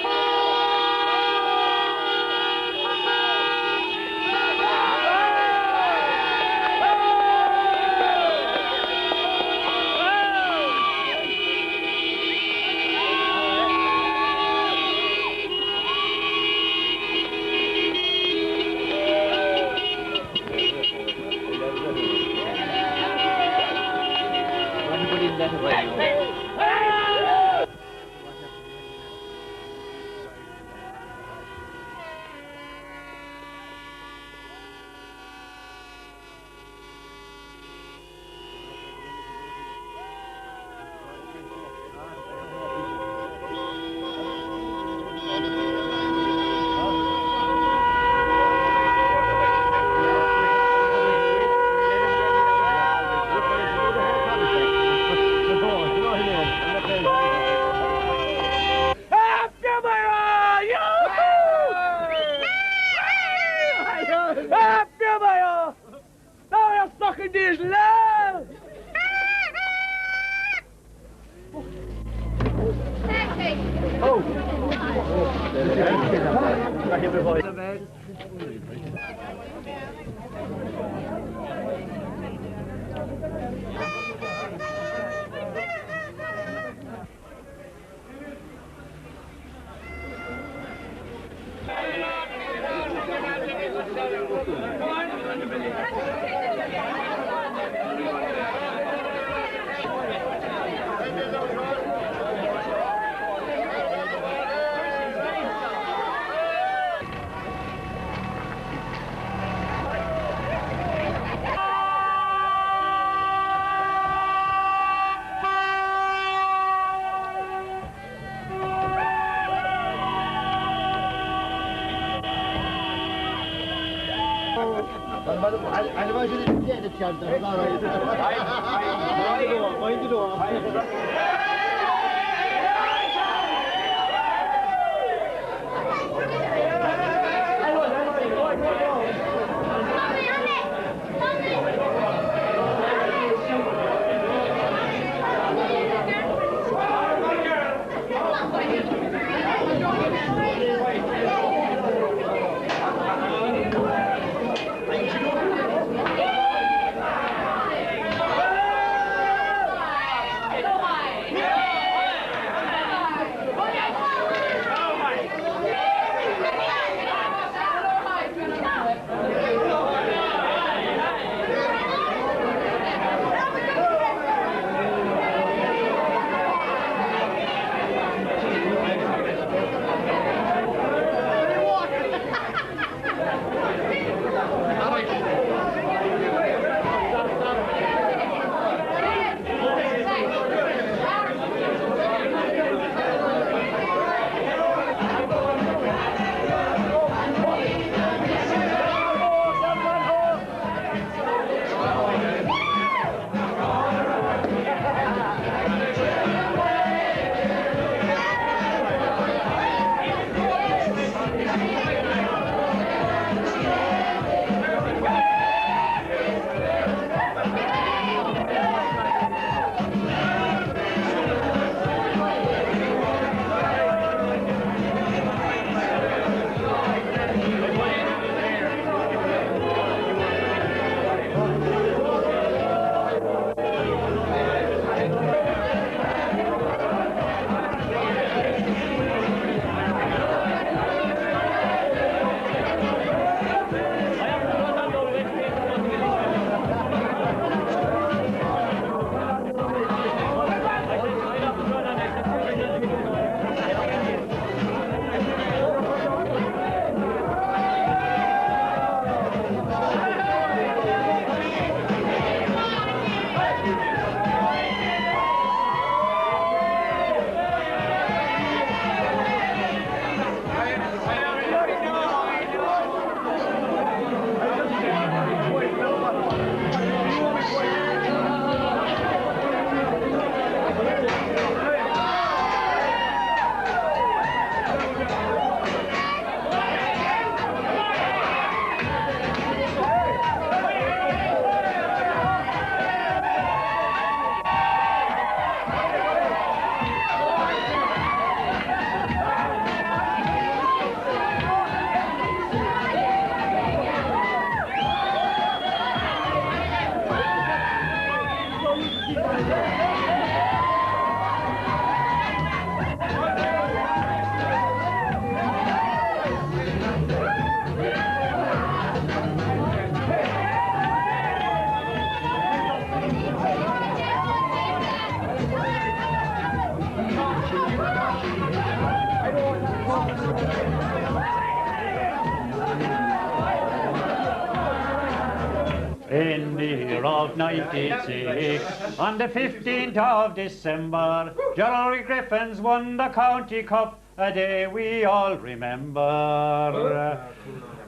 In the year of 96, on the 15th of December, Gerald Griffins won the County Cup, a day we all remember.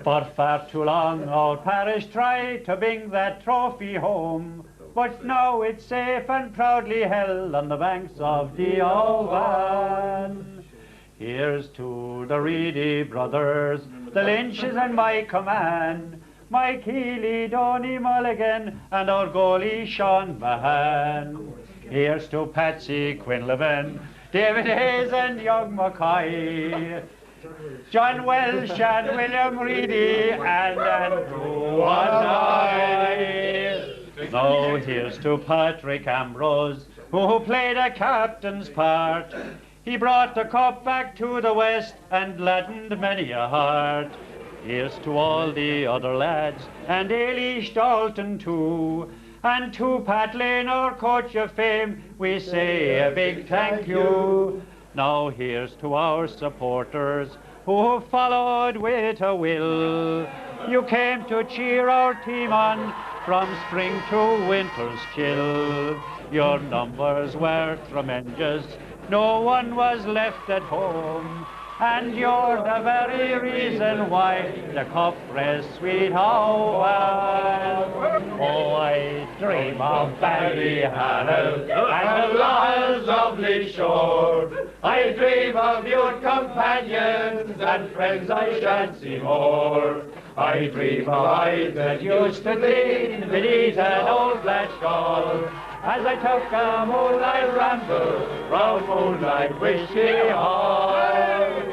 For far too long our parish tried to bring that trophy home, but now it's safe and proudly held on the banks of the Owen. Here's to the Reedy brothers, the Lynches and my command, Mike Healy, Donny Mulligan, and our goalie Sean Mahan. Here's to Patsy Quinlivan, David Hayes and young Mackay, John Welsh and William Reedy and Andrew O'Neill. Now here's to Patrick Ambrose, who played a captain's part. He brought the cup back to the West and gladdened many a heart. Here's to all the other lads, and Eilish Dalton too, and to Pat Lane, our coach of fame, we say a big thank you. Now here's to our supporters, who followed with a will. You came to cheer our team on, from spring to winter's chill. Your numbers were tremendous, no one was left at home. and you're the very reason why the cup rests sweet Howell. Oh, I dream of Ballyhannel and the Lyle's lovely shore. I dream of your companions and friends I shan't see more. I dream of eyes that used to gleam beneath an old flat shawl, as I took a moonlight ramble round Moonlight Whiskey Hall.